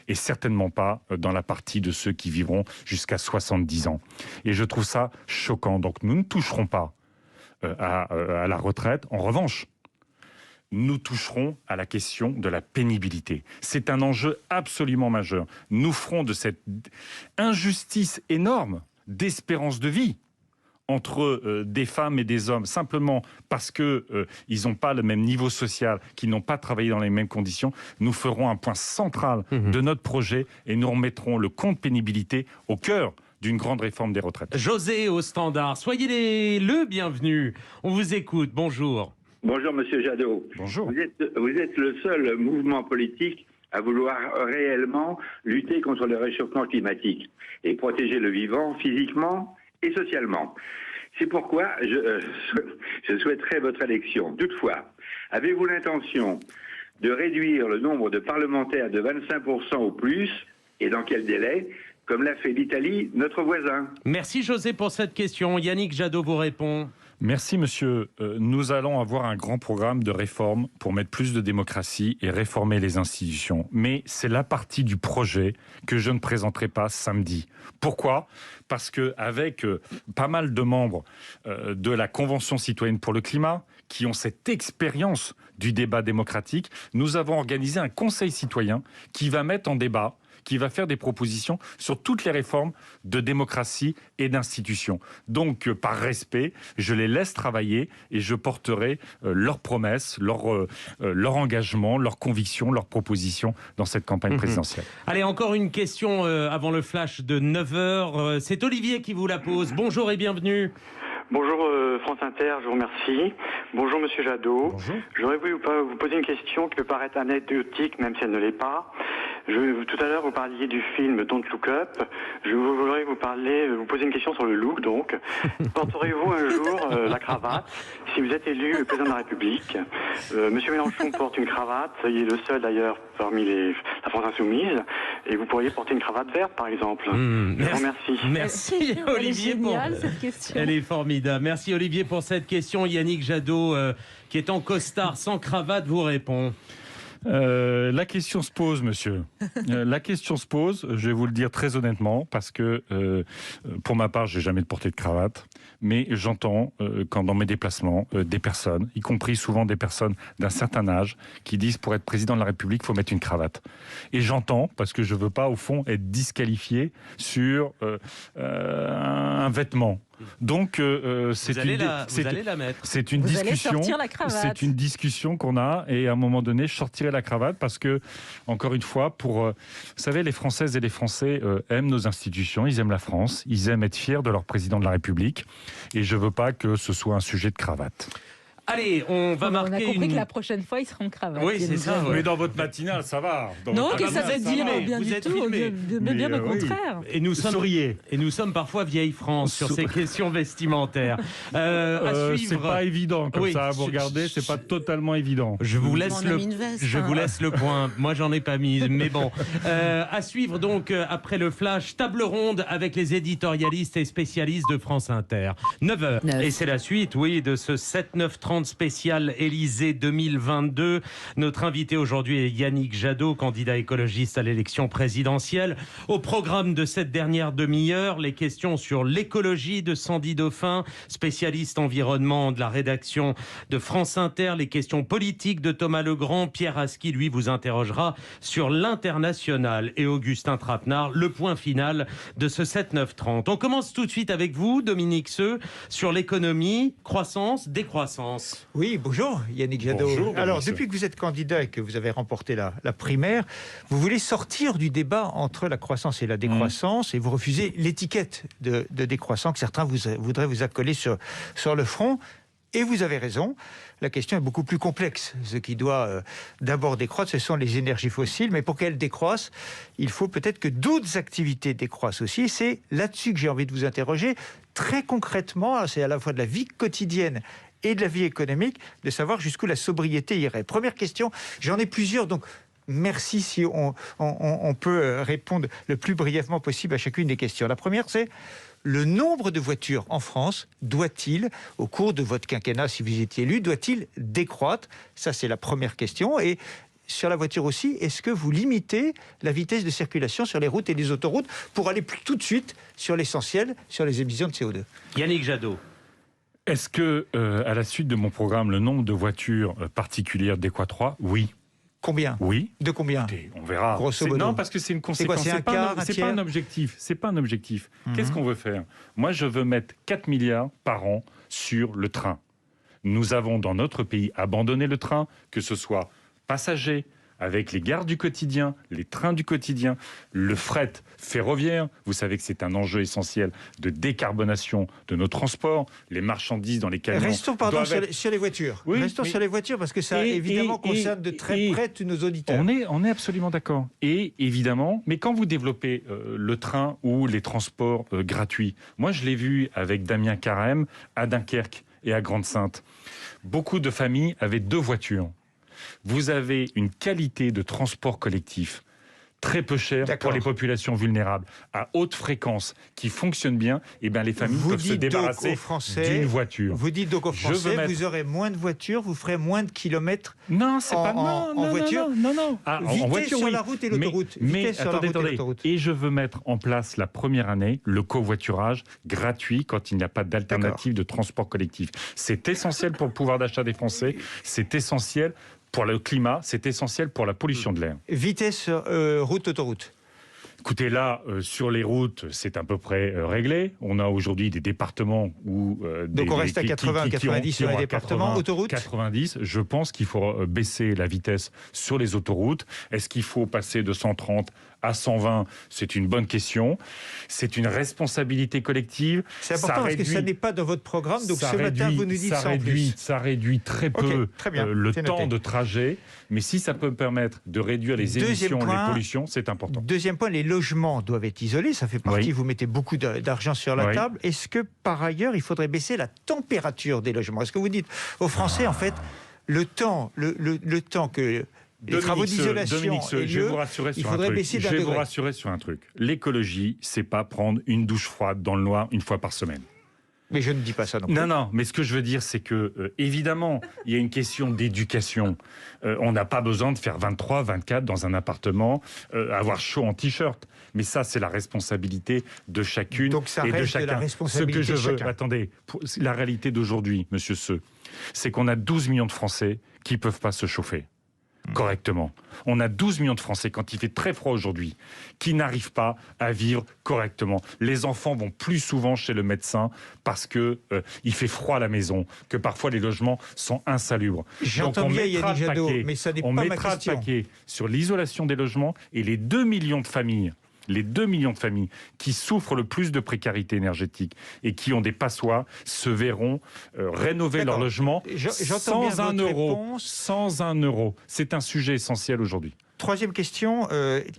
et certainement pas dans la partie de ceux qui vivront jusqu'à 70 ans. Et je trouve ça choquant. Donc nous ne toucherons pas à la retraite. En revanche, nous toucherons à la question de la pénibilité. C'est un enjeu absolument majeur. Nous ferons de cette injustice énorme d'espérance de vie entre des femmes et des hommes, simplement parce qu'ils n'ont pas le même niveau social, qu'ils n'ont pas travaillé dans les mêmes conditions, nous ferons un point central de notre projet et nous remettrons le compte pénibilité au cœur d'une grande réforme des retraites. José au standard, soyez le bienvenu. On vous écoute, bonjour. Bonjour Monsieur Jadot. Bonjour. Vous êtes le seul mouvement politique à vouloir réellement lutter contre le réchauffement climatique et protéger le vivant physiquement et socialement. C'est pourquoi je souhaiterais votre élection. Toutefois, avez-vous l'intention de réduire le nombre de parlementaires de 25% au plus, et dans quel délai, comme l'a fait l'Italie, notre voisin. Merci José pour cette question. Yannick Jadot vous répond. Merci monsieur. Nous allons avoir un grand programme de réforme pour mettre plus de démocratie et réformer les institutions. Mais c'est la partie du projet que je ne présenterai pas samedi. Pourquoi ? Parce qu'avec pas mal de membres de la Convention citoyenne pour le climat, qui ont cette expérience du débat démocratique, nous avons organisé un conseil citoyen qui va mettre en débat, qui va faire des propositions sur toutes les réformes de démocratie et d'institutions. Donc, par respect, je les laisse travailler et je porterai leurs promesses, leur engagement, leurs convictions, leurs propositions dans cette campagne présidentielle. Allez, encore une question avant le flash de 9h. C'est Olivier qui vous la pose. Bonjour et bienvenue. Bonjour France Inter, je vous remercie. Bonjour Monsieur Jadot. Bonjour. J'aurais voulu vous poser une question qui peut paraître anecdotique, même si elle ne l'est pas. Tout à l'heure, vous parliez du film Don't Look Up. Je voudrais vous poser une question sur le look, donc. Porterez-vous un jour la cravate si vous êtes élu président de la République? Monsieur Mélenchon porte une cravate. Il est le seul, d'ailleurs, parmi la France Insoumise. Et vous pourriez porter une cravate verte, par exemple. Je vous remercie. Merci Olivier. Elle est géniale, cette question. Elle est formidable. Merci Olivier pour cette question. Yannick Jadot, qui est en costard sans cravate, vous répond. La question se pose, monsieur. La question se pose, je vais vous le dire très honnêtement, parce que pour ma part, j'ai jamais porté de cravate, mais j'entends quand dans mes déplacements des personnes, y compris souvent des personnes d'un certain âge, qui disent pour être président de la République, il faut mettre une cravate. Et j'entends, parce que je veux pas au fond être disqualifié sur un vêtement. Donc c'est une discussion qu'on a, et à un moment donné je sortirai la cravate parce que, encore une fois, vous savez, les Françaises et les Français aiment nos institutions, ils aiment la France, ils aiment être fiers de leur président de la République, et je veux pas que ce soit un sujet de cravate. Allez, on va marquer. On a compris que la prochaine fois, il sera en cravate. Oui, c'est ça. Mais dans votre matinale, ça va. Non, que ça veut dire bien du tout. Bien au contraire. Et nous sommes parfois vieille France sur ces questions vestimentaires. C'est pas évident comme ça. Vous regardez, c'est pas totalement évident. Je vous laisse le point. Moi, j'en ai pas mis, mais bon. À suivre donc après le flash, table ronde avec les éditorialistes et spécialistes de France Inter. 9h. Et c'est la suite, oui, de ce 7-9-30 spécial Élysée 2022. Notre invité aujourd'hui est Yannick Jadot, candidat écologiste à l'élection présidentielle. Au programme de cette dernière demi-heure, les questions sur l'écologie de Sandy Dauphin, spécialiste environnement de la rédaction de France Inter, les questions politiques de Thomas Legrand, Pierre Aski, lui, vous interrogera sur l'international, et Augustin Trapenard, le point final de ce 7-9-30. On commence tout de suite avec vous, Dominique Seux, sur l'économie, croissance, décroissance. Oui, bonjour Yannick Jadot. Bonjour, alors, depuis que vous êtes candidat et que vous avez remporté la primaire, vous voulez sortir du débat entre la croissance et la décroissance, et vous refusez l'étiquette de décroissant que certains voudraient vous accoler sur le front. Et vous avez raison, la question est beaucoup plus complexe. Ce qui doit d'abord décroître, ce sont les énergies fossiles, mais pour qu'elles décroissent, il faut peut-être que d'autres activités décroissent aussi. C'est là-dessus que j'ai envie de vous interroger. Très concrètement, c'est à la fois de la vie quotidienne et de la vie économique, de savoir jusqu'où la sobriété irait. Première question, j'en ai plusieurs, donc merci si on peut répondre le plus brièvement possible à chacune des questions. La première, c'est: le nombre de voitures en France doit-il, au cours de votre quinquennat, si vous étiez élu, doit-il décroître? Ça, c'est la première question. Et sur la voiture aussi, est-ce que vous limitez la vitesse de circulation sur les routes et les autoroutes pour aller tout de suite sur l'essentiel, sur les émissions de CO2? Yannick Jadot. Est-ce que, à la suite de mon programme, le nombre de voitures particulières décroîtra? Oui. Combien? Oui. De combien? On verra. Grosso modo. Non, parce que c'est une conséquence. C'est pas un objectif. C'est pas un objectif. Qu'est-ce qu'on veut faire? Moi, je veux mettre 4 milliards par an sur le train. Nous avons, dans notre pays, abandonné le train, que ce soit passager, avec les gares du quotidien, les trains du quotidien, le fret ferroviaire. Vous savez que c'est un enjeu essentiel de décarbonation de nos transports, les marchandises dans les camions. Restons sur les voitures. Oui, Restons sur les voitures parce que ça évidemment concerne de très près tous nos auditeurs. On est absolument d'accord. Et évidemment, mais quand vous développez le train ou les transports gratuits, moi je l'ai vu avec Damien Carême à Dunkerque et à Grande-Synthe. Beaucoup de familles avaient 2 voitures. Vous avez une qualité de transport collectif très peu cher pour les populations vulnérables, à haute fréquence, qui fonctionne bien, et bien les familles peuvent se débarrasser d'une voiture. Vous dites donc aux Français, vous aurez moins de voitures, vous ferez moins de kilomètres en voiture. Non. Ah, en voiture, sur la route et l'autoroute. Mais attendez. Et je veux mettre en place la première année le covoiturage gratuit quand il n'y a pas d'alternative de transport collectif. C'est essentiel pour le pouvoir d'achat des Français, c'est essentiel pour le climat, c'est essentiel pour la pollution de l'air. Vitesse route-autoroute. Écoutez, là, sur les routes, c'est à peu près réglé. On a aujourd'hui des départements où... Donc on reste à 80, 90 sur les départements. Autoroutes 90, je pense qu'il faut baisser la vitesse sur les autoroutes. Est-ce qu'il faut passer de 130 à 120? C'est une bonne question. C'est une responsabilité collective. C'est important parce que ça n'est pas dans votre programme. Donc ce matin, vous nous dites ça en plus. Ça réduit très peu le temps de trajet. Mais si ça peut me permettre de réduire les émissions, les pollutions, c'est important. Deuxième point, les logements doivent être isolés. Ça fait partie, vous mettez beaucoup d'argent sur la table. Est-ce que, par ailleurs, il faudrait baisser la température des logements? Est-ce que vous dites aux Français, en fait, le temps que... Les travaux d'isolation, je vais vous rassurer sur un truc. L'écologie, c'est pas prendre une douche froide dans le noir une fois par semaine. Mais je ne dis pas ça non plus. Non, mais ce que je veux dire, c'est que, évidemment, il y a une question d'éducation. On n'a pas besoin de faire 23, 24 dans un appartement, avoir chaud en t-shirt. Mais ça, c'est la responsabilité de chacune Donc ça et reste de chacun. De la responsabilité ce que je veux, de chacun. attendez, la réalité d'aujourd'hui, monsieur Seux, c'est qu'on a 12 millions de Français qui ne peuvent pas se chauffer correctement. On a 12 millions de Français, quand il fait très froid aujourd'hui, qui n'arrivent pas à vivre correctement. Les enfants vont plus souvent chez le médecin parce que il fait froid à la maison, que parfois les logements sont insalubres. J'entends bien Yannick Jadot, mais ça n'est pas ma question. On mettra le paquet sur l'isolation des logements et les 2 millions de familles qui souffrent le plus de précarité énergétique et qui ont des passoires se verront rénover leur logement sans un euro. C'est un sujet essentiel aujourd'hui. Troisième question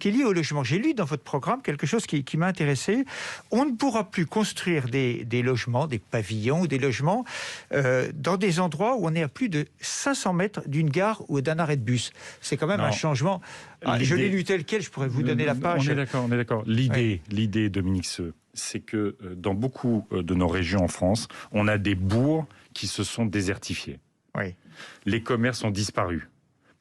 qui est liée au logement. J'ai lu dans votre programme quelque chose qui m'a intéressé. On ne pourra plus construire des logements, des pavillons ou des logements dans des endroits où on est à plus de 500 mètres d'une gare ou d'un arrêt de bus. C'est quand même un changement. Je l'ai lu tel quel, je pourrais vous donner la page. On est d'accord. L'idée, Dominique Seux, c'est que dans beaucoup de nos régions en France, on a des bourgs qui se sont désertifiés. Oui. Les commerces ont disparu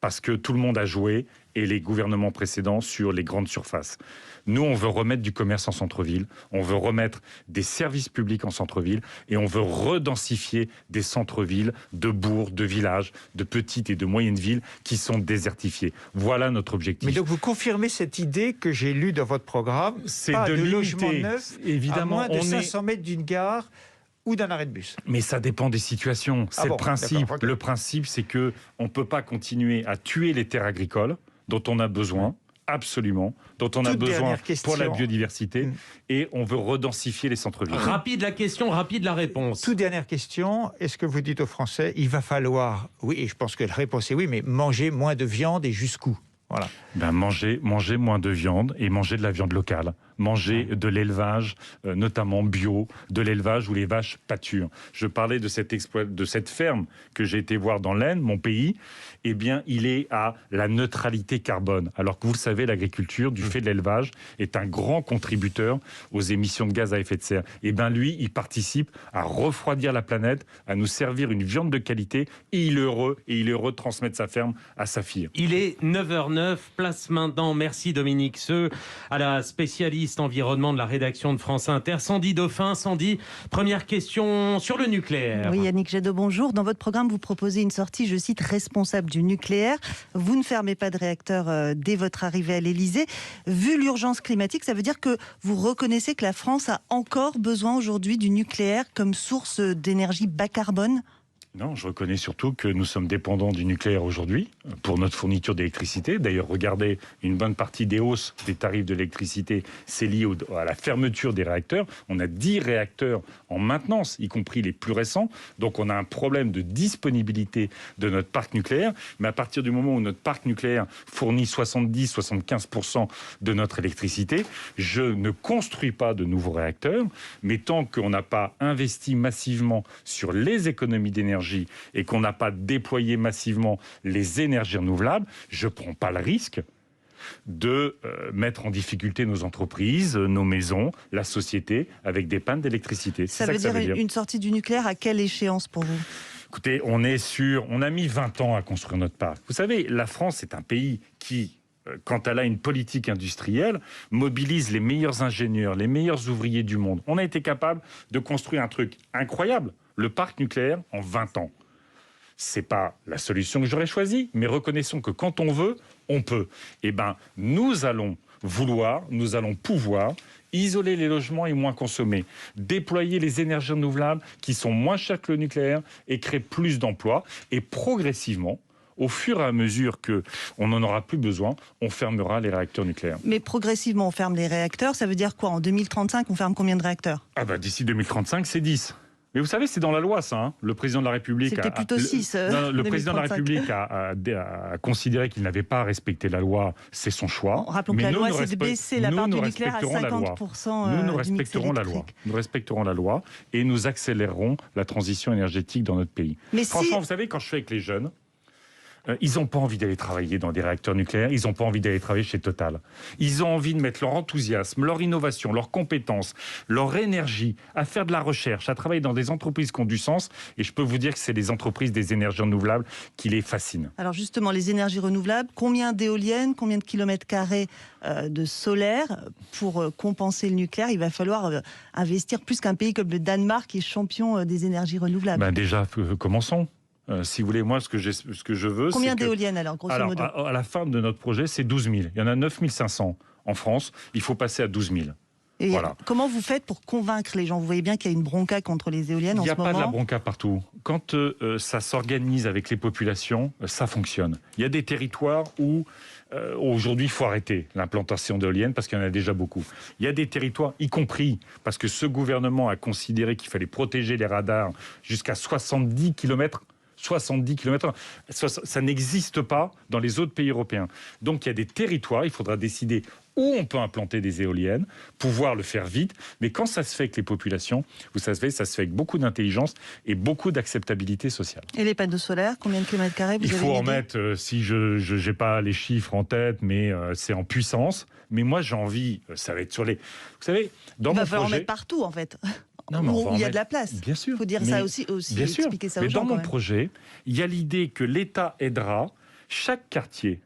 parce que tout le monde a joué et les gouvernements précédents sur les grandes surfaces. Nous, on veut remettre du commerce en centre-ville, on veut remettre des services publics en centre-ville et on veut redensifier des centres-villes, de bourgs, de villages, de petites et de moyennes villes qui sont désertifiées. Voilà notre objectif. Mais donc vous confirmez cette idée que j'ai lue dans votre programme, c'est pas de limiter, logement neuf évidemment, à moins de 500 mètres d'une gare ou d'un arrêt de bus. Mais ça dépend des situations. C'est le principe. Le principe, c'est que on ne peut pas continuer à tuer les terres agricoles dont on a besoin, absolument, dont on a besoin pour la biodiversité, et on veut redensifier les centres-villes. Rapide la question, rapide la réponse. Toute dernière question, est-ce que vous dites aux Français, il va falloir, oui, et je pense que la réponse est oui, mais manger moins de viande et jusqu'où? Voilà. Manger moins de viande et manger de la viande locale. Manger de l'élevage, notamment bio, de l'élevage où les vaches pâturent. Je parlais de cette ferme que j'ai été voir dans l'Aisne, mon pays. Eh bien, il est à la neutralité carbone. Alors que vous le savez, l'agriculture, du fait de l'élevage, est un grand contributeur aux émissions de gaz à effet de serre. Eh bien, lui, il participe à refroidir la planète, à nous servir une viande de qualité, et il est heureux de transmettre sa ferme à sa fille. Il est 9h09, place maintenant. Merci Dominique Seux, à la spécialiste environnement de la rédaction de France Inter, Sandy Dauphin. Sandy, première question sur le nucléaire. Oui, Yannick Jadot, bonjour. Dans votre programme, vous proposez une sortie, je cite, responsable du nucléaire. Vous ne fermez pas de réacteur dès votre arrivée à l'Elysée. Vu l'urgence climatique, ça veut dire que vous reconnaissez que la France a encore besoin aujourd'hui du nucléaire comme source d'énergie bas carbone ? Non, je reconnais surtout que nous sommes dépendants du nucléaire aujourd'hui pour notre fourniture d'électricité. D'ailleurs, regardez, une bonne partie des hausses des tarifs de l'électricité, c'est lié à la fermeture des réacteurs. On a 10 réacteurs en maintenance, y compris les plus récents. Donc on a un problème de disponibilité de notre parc nucléaire. Mais à partir du moment où notre parc nucléaire fournit 70-75% de notre électricité, je ne construis pas de nouveaux réacteurs. Mais tant qu'on n'a pas investi massivement sur les économies d'énergie et qu'on n'a pas déployé massivement les énergies renouvelables, je ne prends pas le risque de mettre en difficulté nos entreprises, nos maisons, la société, avec des pannes d'électricité. Ça veut dire une sortie du nucléaire à quelle échéance pour vous ? Écoutez, on a mis 20 ans à construire notre parc. Vous savez, la France est un pays qui, quand elle a une politique industrielle, mobilise les meilleurs ingénieurs, les meilleurs ouvriers du monde. On a été capable de construire un truc incroyable, le parc nucléaire, en 20 ans. C'est pas la solution que j'aurais choisie, mais reconnaissons que quand on veut, on peut. Eh bien, nous allons pouvoir isoler les logements et moins consommer, déployer les énergies renouvelables qui sont moins chères que le nucléaire et créer plus d'emplois. Et progressivement, au fur et à mesure qu'on n'en aura plus besoin, on fermera les réacteurs nucléaires. Mais progressivement, on ferme les réacteurs, ça veut dire quoi ? En 2035, on ferme combien de réacteurs ? D'ici 2035, c'est 10. Mais vous savez, c'est dans la loi, ça. Hein. Le président de la République... C'était plutôt 6. Le président de la République a considéré qu'il n'avait pas respecté la loi. C'est son choix. Rappelons que la loi, c'est de baisser la part du nucléaire à 50%. Nous respecterons la loi. Nous respecterons la loi et nous accélérerons la transition énergétique dans notre pays. Mais franchement, vous savez, quand je suis avec les jeunes... ils n'ont pas envie d'aller travailler dans des réacteurs nucléaires, ils n'ont pas envie d'aller travailler chez Total. Ils ont envie de mettre leur enthousiasme, leur innovation, leurs compétences, leur énergie à faire de la recherche, à travailler dans des entreprises qui ont du sens. Et je peux vous dire que c'est les entreprises des énergies renouvelables qui les fascinent. Alors justement, les énergies renouvelables, combien d'éoliennes, combien de kilomètres carrés de solaire pour compenser le nucléaire? Il va falloir investir plus qu'un pays comme le Danemark qui est champion des énergies renouvelables. Déjà, commençons. Si vous voulez, moi, ce que je veux... Combien d'éoliennes, alors, grosso modo ? À la fin de notre projet, c'est 12 000. Il y en a 9 500 en France. Il faut passer à 12 000. Et voilà. Comment vous faites pour convaincre les gens ? Vous voyez bien qu'il y a une bronca contre les éoliennes en ce moment. Il n'y a pas de la bronca partout. Quand ça s'organise avec les populations, ça fonctionne. Il y a des territoires où... aujourd'hui, il faut arrêter l'implantation d'éoliennes parce qu'il y en a déjà beaucoup. Il y a des territoires, y compris parce que ce gouvernement a considéré qu'il fallait protéger les radars jusqu'à 70 km. 70 km/h. Ça n'existe pas dans les autres pays européens. Donc il y a des territoires, il faudra décider où on peut implanter des éoliennes, pouvoir le faire vite. Mais quand ça se fait avec les populations, vous savez, ça se fait avec beaucoup d'intelligence et beaucoup d'acceptabilité sociale. Et les panneaux solaires, combien de kilomètres carrés vous avez ? Il faut en mettre, si je n'ai pas les chiffres en tête, mais c'est en puissance. Mais moi, j'ai envie, ça va être sur les... Vous savez, dans mon projet... Il va falloir en mettre partout, en fait. Où il y a de la place. Bien sûr. Il faut dire ça aussi bien sûr. Expliquer ça aux gens. Mais dans mon projet, il y a l'idée que l'État aidera chaque quartier,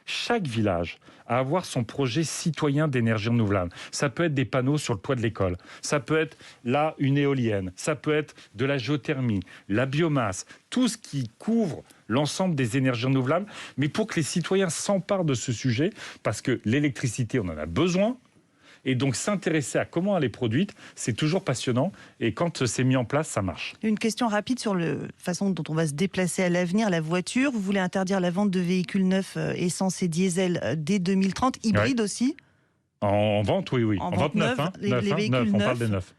chaque village à avoir son projet citoyen d'énergie renouvelable. Ça peut être des panneaux sur le toit de l'école, ça peut être là une éolienne, ça peut être de la géothermie, la biomasse, tout ce qui couvre l'ensemble des énergies renouvelables, mais pour que les citoyens s'emparent de ce sujet, parce que l'électricité, on en a besoin. Et donc s'intéresser à comment elle est produite, c'est toujours passionnant. Et quand c'est mis en place, ça marche. Une question rapide sur la façon dont on va se déplacer à l'avenir, la voiture. Vous voulez interdire la vente de véhicules neufs essence et diesel dès 2030, hybrides aussi ? En vente, oui. En vente neuf, les véhicules neufs. On parle des neufs.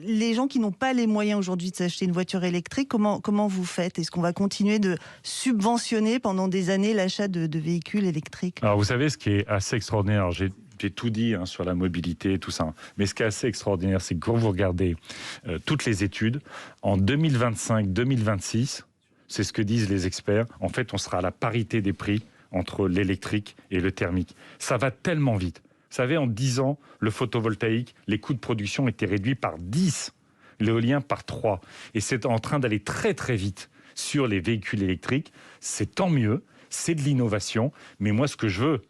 Les gens qui n'ont pas les moyens aujourd'hui de s'acheter une voiture électrique, comment vous faites ? Est-ce qu'on va continuer de subventionner pendant des années l'achat de véhicules électriques ? Alors vous savez, ce qui est assez extraordinaire, j'ai tout dit sur la mobilité et tout ça, mais ce qui est assez extraordinaire, c'est que quand vous regardez toutes les études, en 2025-2026, c'est ce que disent les experts, en fait on sera à la parité des prix entre l'électrique et le thermique. Ça va tellement vite. Vous savez, en 10 ans, le photovoltaïque, les coûts de production étaient réduits par 10, l'éolien par 3. Et c'est en train d'aller très très vite sur les véhicules électriques. C'est tant mieux, c'est de l'innovation. Mais moi, ce que je veux,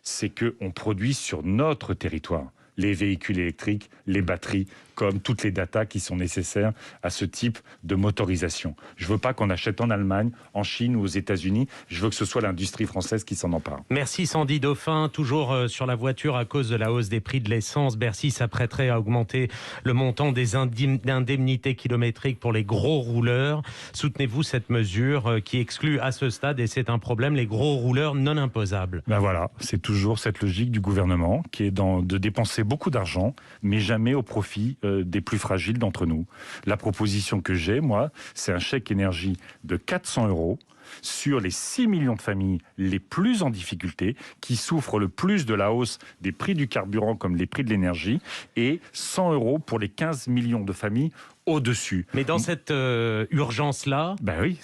c'est qu'on produise sur notre territoire les véhicules électriques, les batteries, comme toutes les datas qui sont nécessaires à ce type de motorisation. Je ne veux pas qu'on achète en Allemagne, en Chine ou aux États-Unis. Je veux que ce soit l'industrie française qui s'en empare. Merci Sandy Dauphin. Toujours sur la voiture, à cause de la hausse des prix de l'essence, Bercy s'apprêterait à augmenter le montant des indemnités kilométriques pour les gros rouleurs. Soutenez-vous cette mesure qui exclut à ce stade, et c'est un problème, les gros rouleurs non imposables? Voilà, c'est toujours cette logique du gouvernement qui est de dépenser beaucoup d'argent, mais jamais au profit des plus fragiles d'entre nous. La proposition que j'ai, moi, c'est un chèque énergie de 400 € sur les 6 millions de familles les plus en difficulté, qui souffrent le plus de la hausse des prix du carburant comme les prix de l'énergie, et 100 € pour les 15 millions de familles au-dessus. Mais dans cette urgence-là... Ben oui,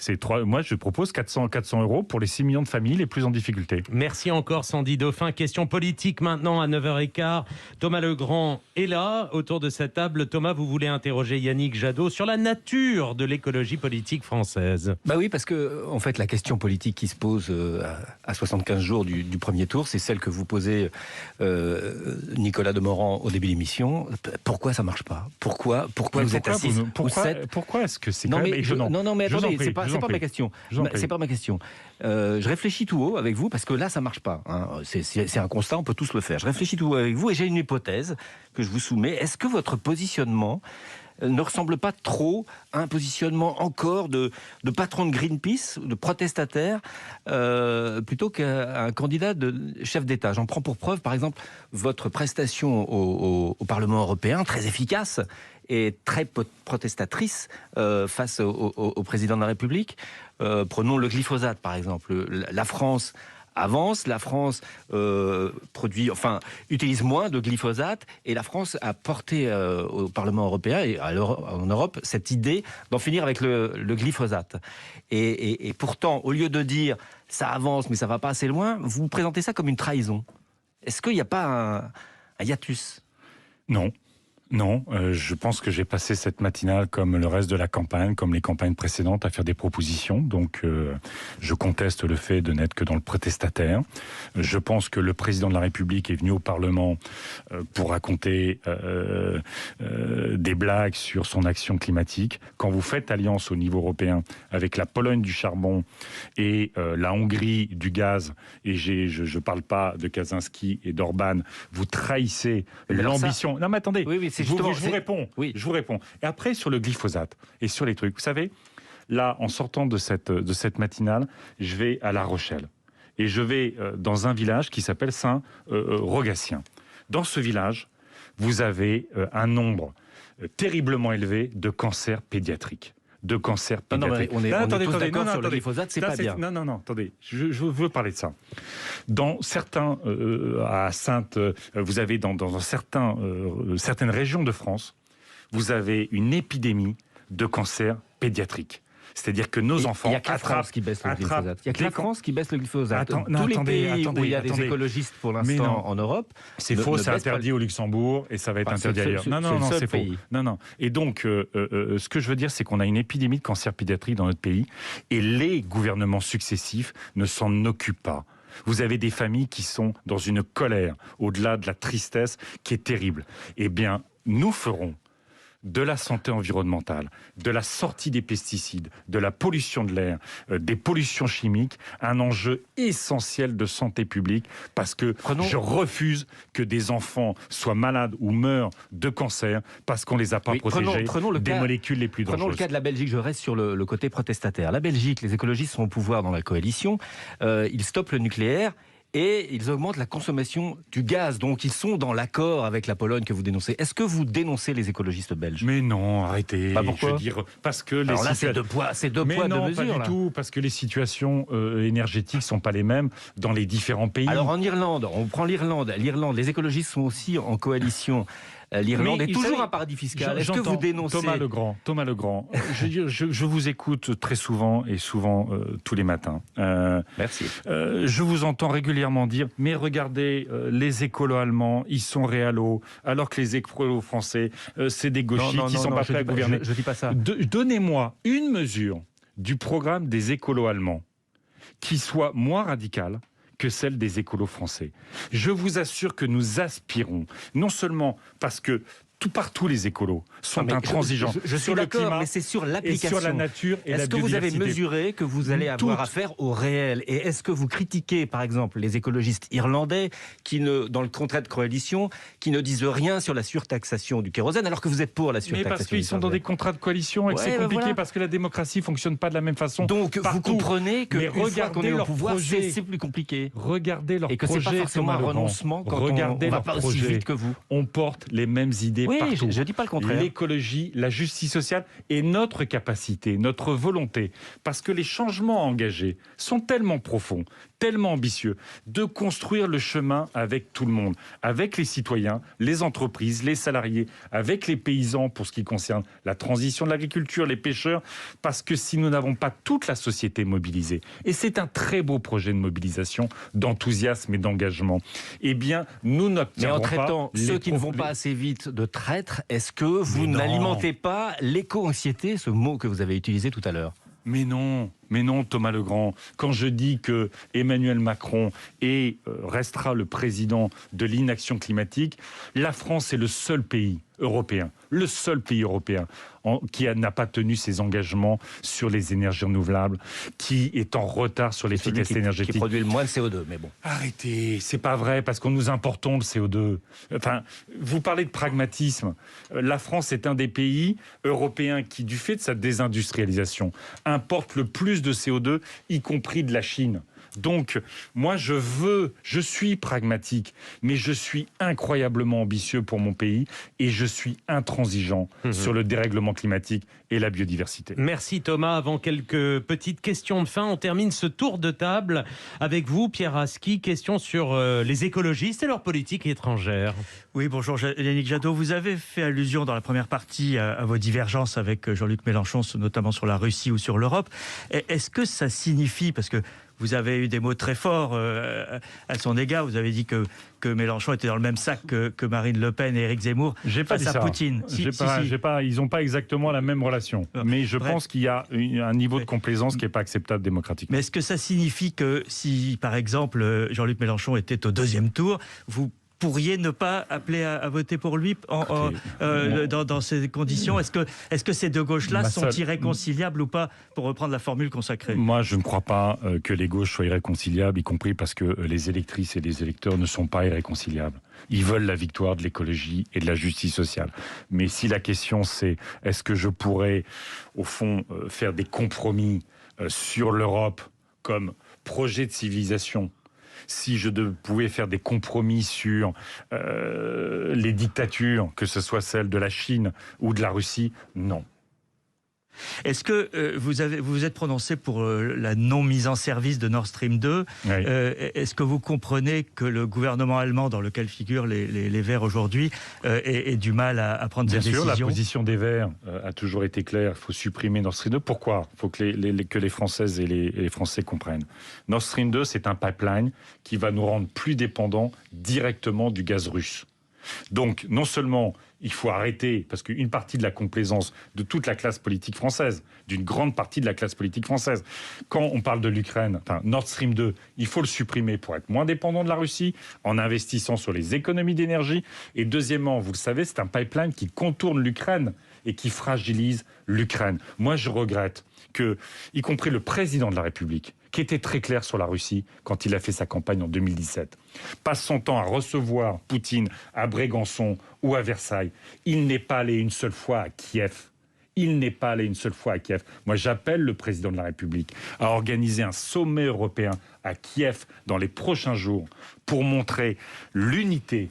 moi je propose 400 € pour les 6 millions de familles les plus en difficulté. Merci encore Sandy Dauphin. Question politique maintenant à 9h15. Thomas Legrand est là, autour de cette table. Thomas, vous voulez interroger Yannick Jadot sur la nature de l'écologie politique française. Bah oui, parce que en fait, la question politique qui se pose à 75 jours du premier tour, c'est celle que vous posez, Nicolas Demorand, au début de l'émission. Pourquoi ça marche pas ? Pourquoi vous êtes assis Pourquoi est-ce que c'est quand même étonnant ? Non, mais attendez, c'est pas ma question. C'est pas ma question. Je réfléchis tout haut avec vous, parce que là, ça marche pas. Hein. C'est un constat, on peut tous le faire. Je réfléchis tout haut avec vous et j'ai une hypothèse que je vous soumets. Est-ce que votre positionnement ne ressemble pas trop à un positionnement encore de patron de Greenpeace, de protestataire, plutôt qu'à un candidat de chef d'État? J'en prends pour preuve, par exemple, votre prestation au Parlement européen, très efficace et très protestatrice face au président de la République. Prenons le glyphosate, par exemple. La France avance, la France utilise moins de glyphosate, et la France a porté au Parlement européen et en Europe cette idée d'en finir avec le glyphosate. Et pourtant, au lieu de dire ça avance mais ça va pas assez loin, vous présentez ça comme une trahison. Est-ce qu'il n'y a pas un hiatus ? Non, je pense que j'ai passé cette matinale comme le reste de la campagne, comme les campagnes précédentes, à faire des propositions. Donc, je conteste le fait de n'être que dans le protestataire. Je pense que le président de la République est venu au Parlement pour raconter des blagues sur son action climatique. Quand vous faites alliance au niveau européen avec la Pologne du charbon et la Hongrie du gaz, et je parle pas de Kaczynski et d'Orban, vous trahissez l'ambition... Non mais attendez, je vous réponds. Et après, sur le glyphosate et sur les trucs, vous savez, là, en sortant de cette matinale, je vais à La Rochelle. Et je vais dans un village qui s'appelle Saint-Rogatien. Dans ce village, vous avez un nombre terriblement élevé de cancers pédiatriques. On est tous d'accord sur le glyphosate, c'est pas bien. Non, attendez, je veux parler de ça. Dans certains, à Sainte, vous avez dans certaines régions de France, vous avez une épidémie de cancers pédiatriques. C'est-à-dire que nos enfants... Il n'y a que la France qui baisse le glyphosate. Il n'y a que la France qui baisse le glyphosate. Tous les pays où il y a des écologistes pour l'instant en Europe... C'est faux, c'est interdit au Luxembourg et ça va être interdit ailleurs. Non, c'est faux. Non. Et donc, ce que je veux dire, c'est qu'on a une épidémie de cancer pédiatrique dans notre pays et les gouvernements successifs ne s'en occupent pas. Vous avez des familles qui sont dans une colère, au-delà de la tristesse, qui est terrible. Eh bien, nous ferons de la santé environnementale, de la sortie des pesticides, de la pollution de l'air, des pollutions chimiques, un enjeu essentiel de santé publique, parce que je refuse que des enfants soient malades ou meurent de cancer parce qu'on ne les a pas protégés des molécules les plus dangereuses. Prenons le cas de la Belgique, je reste sur le côté protestataire. La Belgique, les écologistes sont au pouvoir dans la coalition, ils stoppent le nucléaire, et ils augmentent la consommation du gaz. Donc ils sont dans l'accord avec la Pologne que vous dénoncez. Est-ce que vous dénoncez les écologistes belges ? Mais non, arrêtez. Pourquoi ? Je veux dire, parce que alors là, c'est deux poids, deux mesures. Non, pas du tout, parce que les situations énergétiques sont pas les mêmes dans les différents pays. Alors en Irlande, on prend l'Irlande. L'Irlande, les écologistes sont aussi en coalition. L'Irlande est toujours un paradis fiscal. Est-ce que vous dénoncez... Thomas Legrand, je vous écoute très souvent et souvent tous les matins. Merci. Je vous entends régulièrement dire, mais regardez, les écolos allemands, ils sont réalos, alors que les écolos français, c'est des gauchistes qui sont pas prêts à gouverner. Je dis pas ça. Donnez-moi une mesure du programme des écolos allemands qui soit moins radicale que celle des écolos français. Je vous assure que nous aspirons, non seulement parce que partout les écolos sont intransigeants. Je suis d'accord, mais c'est sur l'application. Et sur la nature et la biodiversité. Est-ce que vous avez mesuré que vous allez avoir affaire au réel ? Et est-ce que vous critiquez, par exemple, les écologistes irlandais, dans le contrat de coalition, qui ne disent rien sur la surtaxation du kérosène, alors que vous êtes pour la surtaxation ? Mais parce qu'ils sont dans des contrats de coalition et que c'est compliqué, parce que la démocratie ne fonctionne pas de la même façon. Donc vous comprenez que une fois qu'on est au pouvoir, c'est plus compliqué. Regardez leur projet. Et que c'est pas forcément un renoncement quand on va pas aussi vite que vous. On porte les mêmes idées Oui, partout. je ne dis pas le contraire. L'écologie, la justice sociale et notre capacité, notre volonté, parce que les changements engagés sont tellement profonds, tellement ambitieux, de construire le chemin avec tout le monde, avec les citoyens, les entreprises, les salariés, avec les paysans pour ce qui concerne la transition de l'agriculture, les pêcheurs, parce que si nous n'avons pas toute la société mobilisée, et c'est un très beau projet de mobilisation, d'enthousiasme et d'engagement, eh bien, nous n'obtiendrons pas... Mais en traitant ceux qui ne vont pas assez vite de traîtres, est-ce que vous n'alimentez pas l'éco-anxiété, ce mot que vous avez utilisé tout à l'heure ? Mais non, Thomas Legrand. Quand je dis que Emmanuel Macron restera le président de l'inaction climatique, la France est le seul pays européen qui n'a pas tenu ses engagements sur les énergies renouvelables, qui est en retard sur l'efficacité énergétique. Qui produit le moins de CO2, mais bon. Arrêtez, c'est pas vrai, parce que nous importons le CO2. Enfin, vous parlez de pragmatisme. La France est un des pays européens qui, du fait de sa désindustrialisation, importe le plus de CO2, y compris de la Chine. Donc, moi, je suis pragmatique, mais je suis incroyablement ambitieux pour mon pays et je suis intransigeant sur le dérèglement climatique et la biodiversité. Merci Thomas. Avant quelques petites questions de fin, on termine ce tour de table avec vous, Pierre Aski. Question sur les écologistes et leur politique étrangère. Oui, bonjour Yannick Jadot. Vous avez fait allusion dans la première partie à vos divergences avec Jean-Luc Mélenchon, notamment sur la Russie ou sur l'Europe. Est-ce que ça signifie, parce que vous avez eu des mots très forts à son égard. Vous avez dit que Mélenchon était dans le même sac que Marine Le Pen et Éric Zemmour face à Poutine. Ils n'ont pas exactement la même relation. Mais je pense qu'il y a un niveau de complaisance qui n'est pas acceptable démocratiquement. Mais est-ce que ça signifie que si, par exemple, Jean-Luc Mélenchon était au deuxième tour, vous pourriez ne pas appeler à voter pour lui dans ces conditions? Est-ce que ces deux gauches-là sont irréconciliables ou pas, pour reprendre la formule consacrée? Moi, je ne crois pas que les gauches soient irréconciliables, y compris parce que les électrices et les électeurs ne sont pas irréconciliables. Ils veulent la victoire de l'écologie et de la justice sociale. Mais si la question c'est est-ce que je pourrais, au fond, faire des compromis sur l'Europe comme projet de civilisation, si je pouvais faire des compromis sur les dictatures, que ce soit celle de la Chine ou de la Russie, non. Est-ce que vous vous êtes prononcé pour la non-mise en service de Nord Stream 2 ? Oui. Est-ce que vous comprenez que le gouvernement allemand, dans lequel figurent les Verts aujourd'hui, ait du mal à prendre cette décision ? Bien sûr, la position des Verts a toujours été claire. Il faut supprimer Nord Stream 2. Pourquoi ? Il faut que les Françaises et les Français comprennent. Nord Stream 2, c'est un pipeline qui va nous rendre plus dépendants directement du gaz russe. Donc, non seulement il faut arrêter, parce qu'une partie de la complaisance de toute la classe politique française, d'une grande partie de la classe politique française, quand on parle de l'Ukraine, Nord Stream 2, il faut le supprimer pour être moins dépendant de la Russie, en investissant sur les économies d'énergie. Et deuxièmement, vous le savez, c'est un pipeline qui contourne l'Ukraine et qui fragilise l'Ukraine. Moi, je regrette que, y compris le président de la République, qui était très clair sur la Russie quand il a fait sa campagne en 2017, passe son temps à recevoir Poutine à Brégançon ou à Versailles. Il n'est pas allé une seule fois à Kiev. Moi, j'appelle le président de la République à organiser un sommet européen à Kiev dans les prochains jours pour montrer l'unité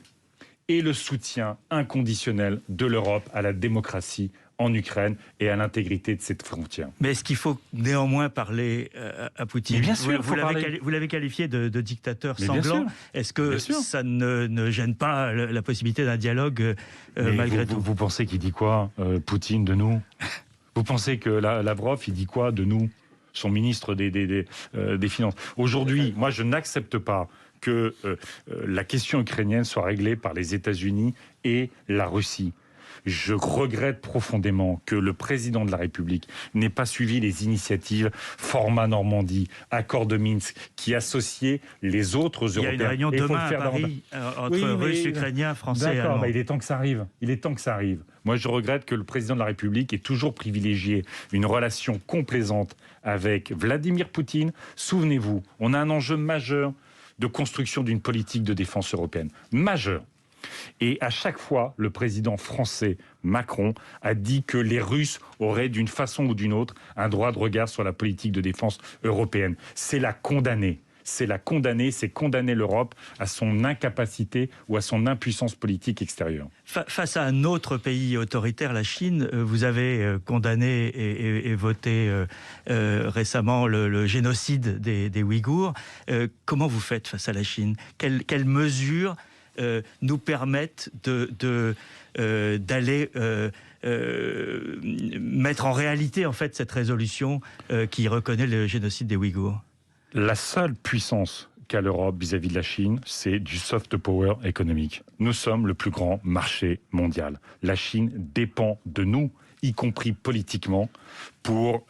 et le soutien inconditionnel de l'Europe à la démocratie en Ukraine et à l'intégrité de cette frontière. Mais est-ce qu'il faut néanmoins parler à Poutine ? Mais bien sûr, vous l'avez qualifié de dictateur sanglant. Est-ce que ça ne gêne pas la possibilité d'un dialogue malgré tout ? Vous pensez qu'il dit quoi, Poutine, de nous ? Vous pensez que Lavrov, il dit quoi de nous ? Son ministre des Finances. Aujourd'hui, moi, je n'accepte pas que la question ukrainienne soit réglée par les États-Unis et la Russie. Je regrette profondément que le président de la République n'ait pas suivi les initiatives format Normandie, accord de Minsk, qui associaient les autres Européens. Il y a une réunion demain à Paris entre Russes, Ukrainiens, Français et Allemands. Il est temps que ça arrive. Moi, je regrette que le président de la République ait toujours privilégié une relation complaisante avec Vladimir Poutine. Souvenez-vous, on a un enjeu majeur de construction d'une politique de défense européenne. Majeur. Et à chaque fois, le président français Macron a dit que les Russes auraient d'une façon ou d'une autre un droit de regard sur la politique de défense européenne. C'est la condamner. c'est la condamner, c'est condamner l'Europe à son incapacité ou à son impuissance politique extérieure. Face à un autre pays autoritaire, la Chine, vous avez condamné et voté récemment le génocide des Ouïghours. Comment vous faites face à la Chine ? Quelles mesures nous permettent d'aller mettre en réalité en fait cette résolution qui reconnaît le génocide des Ouïghours ? La seule puissance qu'a l'Europe vis-à-vis de la Chine, c'est du soft power économique. Nous sommes le plus grand marché mondial. La Chine dépend de nous, y compris politiquement, pour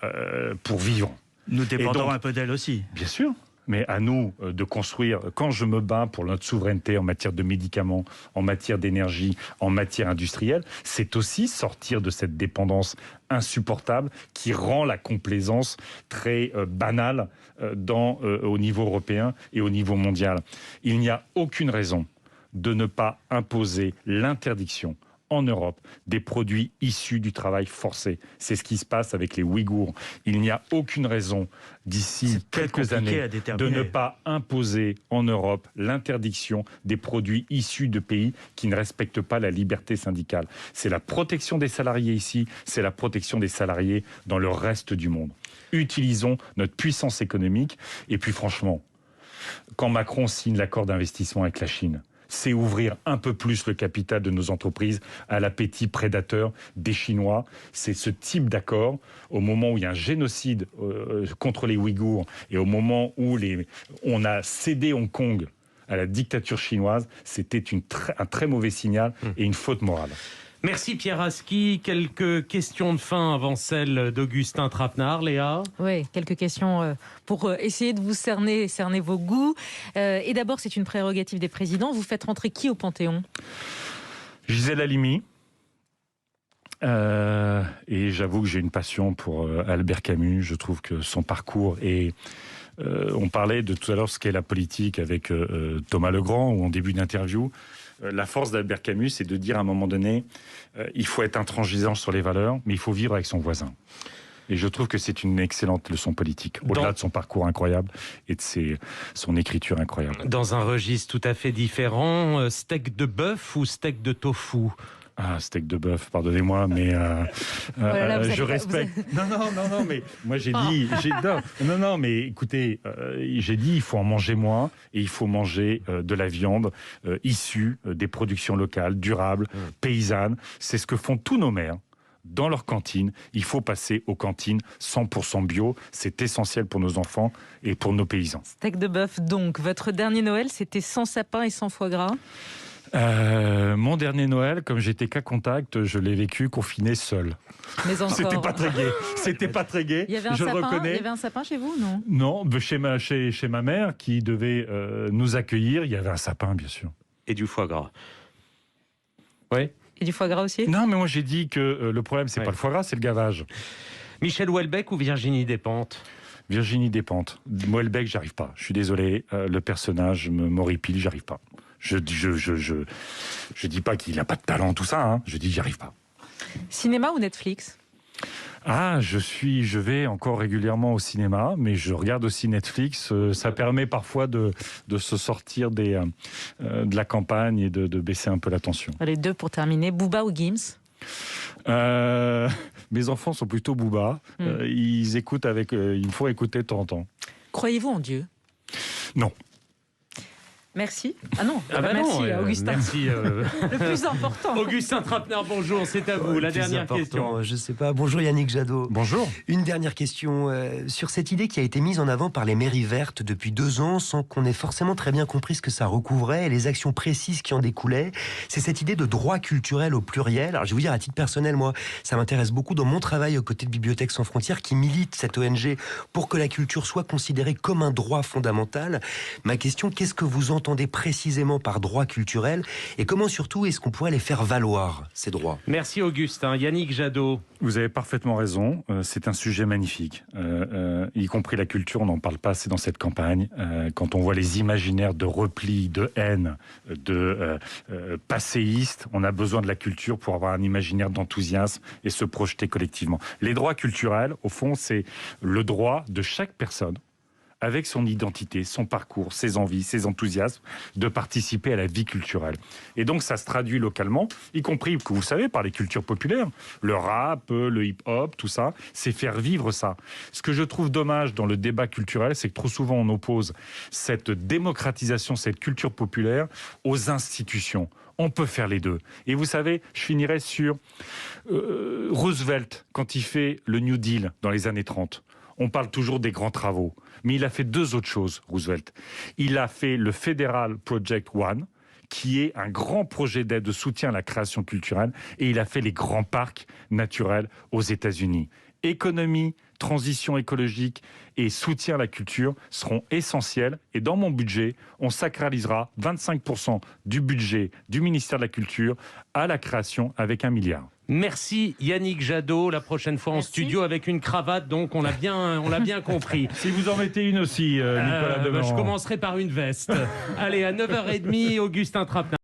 vivre. Nous dépendons un peu d'elle aussi. Bien sûr. Mais à nous de construire, quand je me bats pour notre souveraineté en matière de médicaments, en matière d'énergie, en matière industrielle, c'est aussi sortir de cette dépendance insupportable qui rend la complaisance très banale au niveau européen et au niveau mondial. Il n'y a aucune raison de ne pas imposer l'interdiction en Europe des produits issus du travail forcé. C'est ce qui se passe avec les Ouïghours. Il n'y a aucune raison d'ici quelques années de ne pas imposer en Europe l'interdiction des produits issus de pays qui ne respectent pas la liberté syndicale. C'est la protection des salariés ici, c'est la protection des salariés dans le reste du monde. Utilisons notre puissance économique et puis franchement, quand Macron signe l'accord d'investissement avec la Chine, c'est ouvrir un peu plus le capital de nos entreprises à l'appétit prédateur des Chinois. C'est ce type d'accord, au moment où il y a un génocide contre les Ouïghours et au moment où on a cédé Hong Kong à la dictature chinoise, c'était un très mauvais signal et une faute morale. Merci Pierre Aski. Quelques questions de fin avant celle d'Augustin Trapenard. Léa ? Oui, quelques questions pour essayer de vous cerner vos goûts. Et d'abord, c'est une prérogative des présidents. Vous faites rentrer qui au Panthéon ? Gisèle Halimi. Et j'avoue que j'ai une passion pour Albert Camus. Je trouve que son parcours est... on parlait de tout à l'heure ce qu'est la politique avec Thomas Legrand, ou en début d'interview. La force d'Albert Camus, c'est de dire à un moment donné, il faut être intransigeant sur les valeurs, mais il faut vivre avec son voisin. Et je trouve que c'est une excellente leçon politique, au-delà de son parcours incroyable et de son écriture incroyable. Dans un registre tout à fait différent, steak de bœuf ou steak de tofu ? Ah, steak de bœuf, pardonnez-moi, mais je respecte. Non, mais moi j'ai dit, mais écoutez, j'ai dit il faut en manger moins et il faut manger de la viande issue des productions locales, durables, paysannes. C'est ce que font tous nos maires. Dans leur cantine, il faut passer aux cantines 100% bio. C'est essentiel pour nos enfants et pour nos paysans. Steak de bœuf, donc. Votre dernier Noël, c'était sans sapin et sans foie gras ? Mon dernier Noël, comme j'étais cas contact, je l'ai vécu confiné seul. Mais encore... C'était pas très gai. C'était pas très gai. Il y avait un sapin. Il y avait un sapin chez vous, non ? Non, chez ma mère qui devait nous accueillir, il y avait un sapin, bien sûr. Et du foie gras. Oui. Et du foie gras aussi ? Non, mais moi j'ai dit que le problème c'est pas le foie gras, c'est le gavage. Michel Houellebecq ou Virginie Despentes ? Virginie Despentes. Houellebecq, j'arrive pas. Je suis désolé, le personnage m'horripile, j'arrive pas. Je dis pas qu'il n'a pas de talent, tout ça, hein. Je dis j'y arrive pas. Cinéma ou Netflix ? Ah, je vais encore régulièrement au cinéma, mais je regarde aussi Netflix. Ça permet parfois de se sortir de la campagne et de baisser un peu la tension. Les deux pour terminer, Booba ou Gims ? Mes enfants sont plutôt Booba. Ils écoutent ils me font écouter de temps en temps. Croyez-vous en Dieu ? Non. Merci. Ah non, merci Augustin. Merci. Le plus important. Augustin Trapenard, bonjour, c'est à vous. La dernière question. Je sais pas. Bonjour Yannick Jadot. Bonjour. Une dernière question sur cette idée qui a été mise en avant par les mairies vertes depuis 2 ans sans qu'on ait forcément très bien compris ce que ça recouvrait et les actions précises qui en découlaient. C'est cette idée de droit culturel au pluriel. Alors je vais vous dire à titre personnel, moi, ça m'intéresse beaucoup dans mon travail aux côtés de Bibliothèques sans frontières qui milite cette ONG pour que la culture soit considérée comme un droit fondamental. Ma question, qu'est-ce que vous entendez précisément par droit culturel et comment surtout est-ce qu'on pourrait les faire valoir, ces droits ? Merci Augustin. Yannick Jadot. Vous avez parfaitement raison, c'est un sujet magnifique, y compris la culture, on n'en parle pas assez dans cette campagne. Quand on voit les imaginaires de repli, de haine, de passéistes, on a besoin de la culture pour avoir un imaginaire d'enthousiasme et se projeter collectivement. Les droits culturels, au fond, c'est le droit de chaque personne avec son identité, son parcours, ses envies, ses enthousiasmes, de participer à la vie culturelle. Et donc ça se traduit localement, y compris, que vous savez, par les cultures populaires. Le rap, le hip-hop, tout ça, c'est faire vivre ça. Ce que je trouve dommage dans le débat culturel, c'est que trop souvent on oppose cette démocratisation, cette culture populaire aux institutions. On peut faire les deux. Et vous savez, je finirai sur Roosevelt, quand il fait le New Deal dans les années 30. On parle toujours des grands travaux. Mais il a fait deux autres choses, Roosevelt. Il a fait le Federal Project One, qui est un grand projet d'aide de soutien à la création culturelle, et il a fait les grands parcs naturels aux États-Unis. Économie, transition écologique et soutien à la culture seront essentiels. Et dans mon budget, on sacralisera 25% du budget du ministère de la Culture à la création avec 1 milliard. Merci Yannick Jadot. La prochaine fois en studio avec une cravate, donc on l'a bien compris. Si vous en mettez une aussi, Nicolas Demorand. Je commencerai par une veste. Allez, à 9h30, Augustin Trapenard.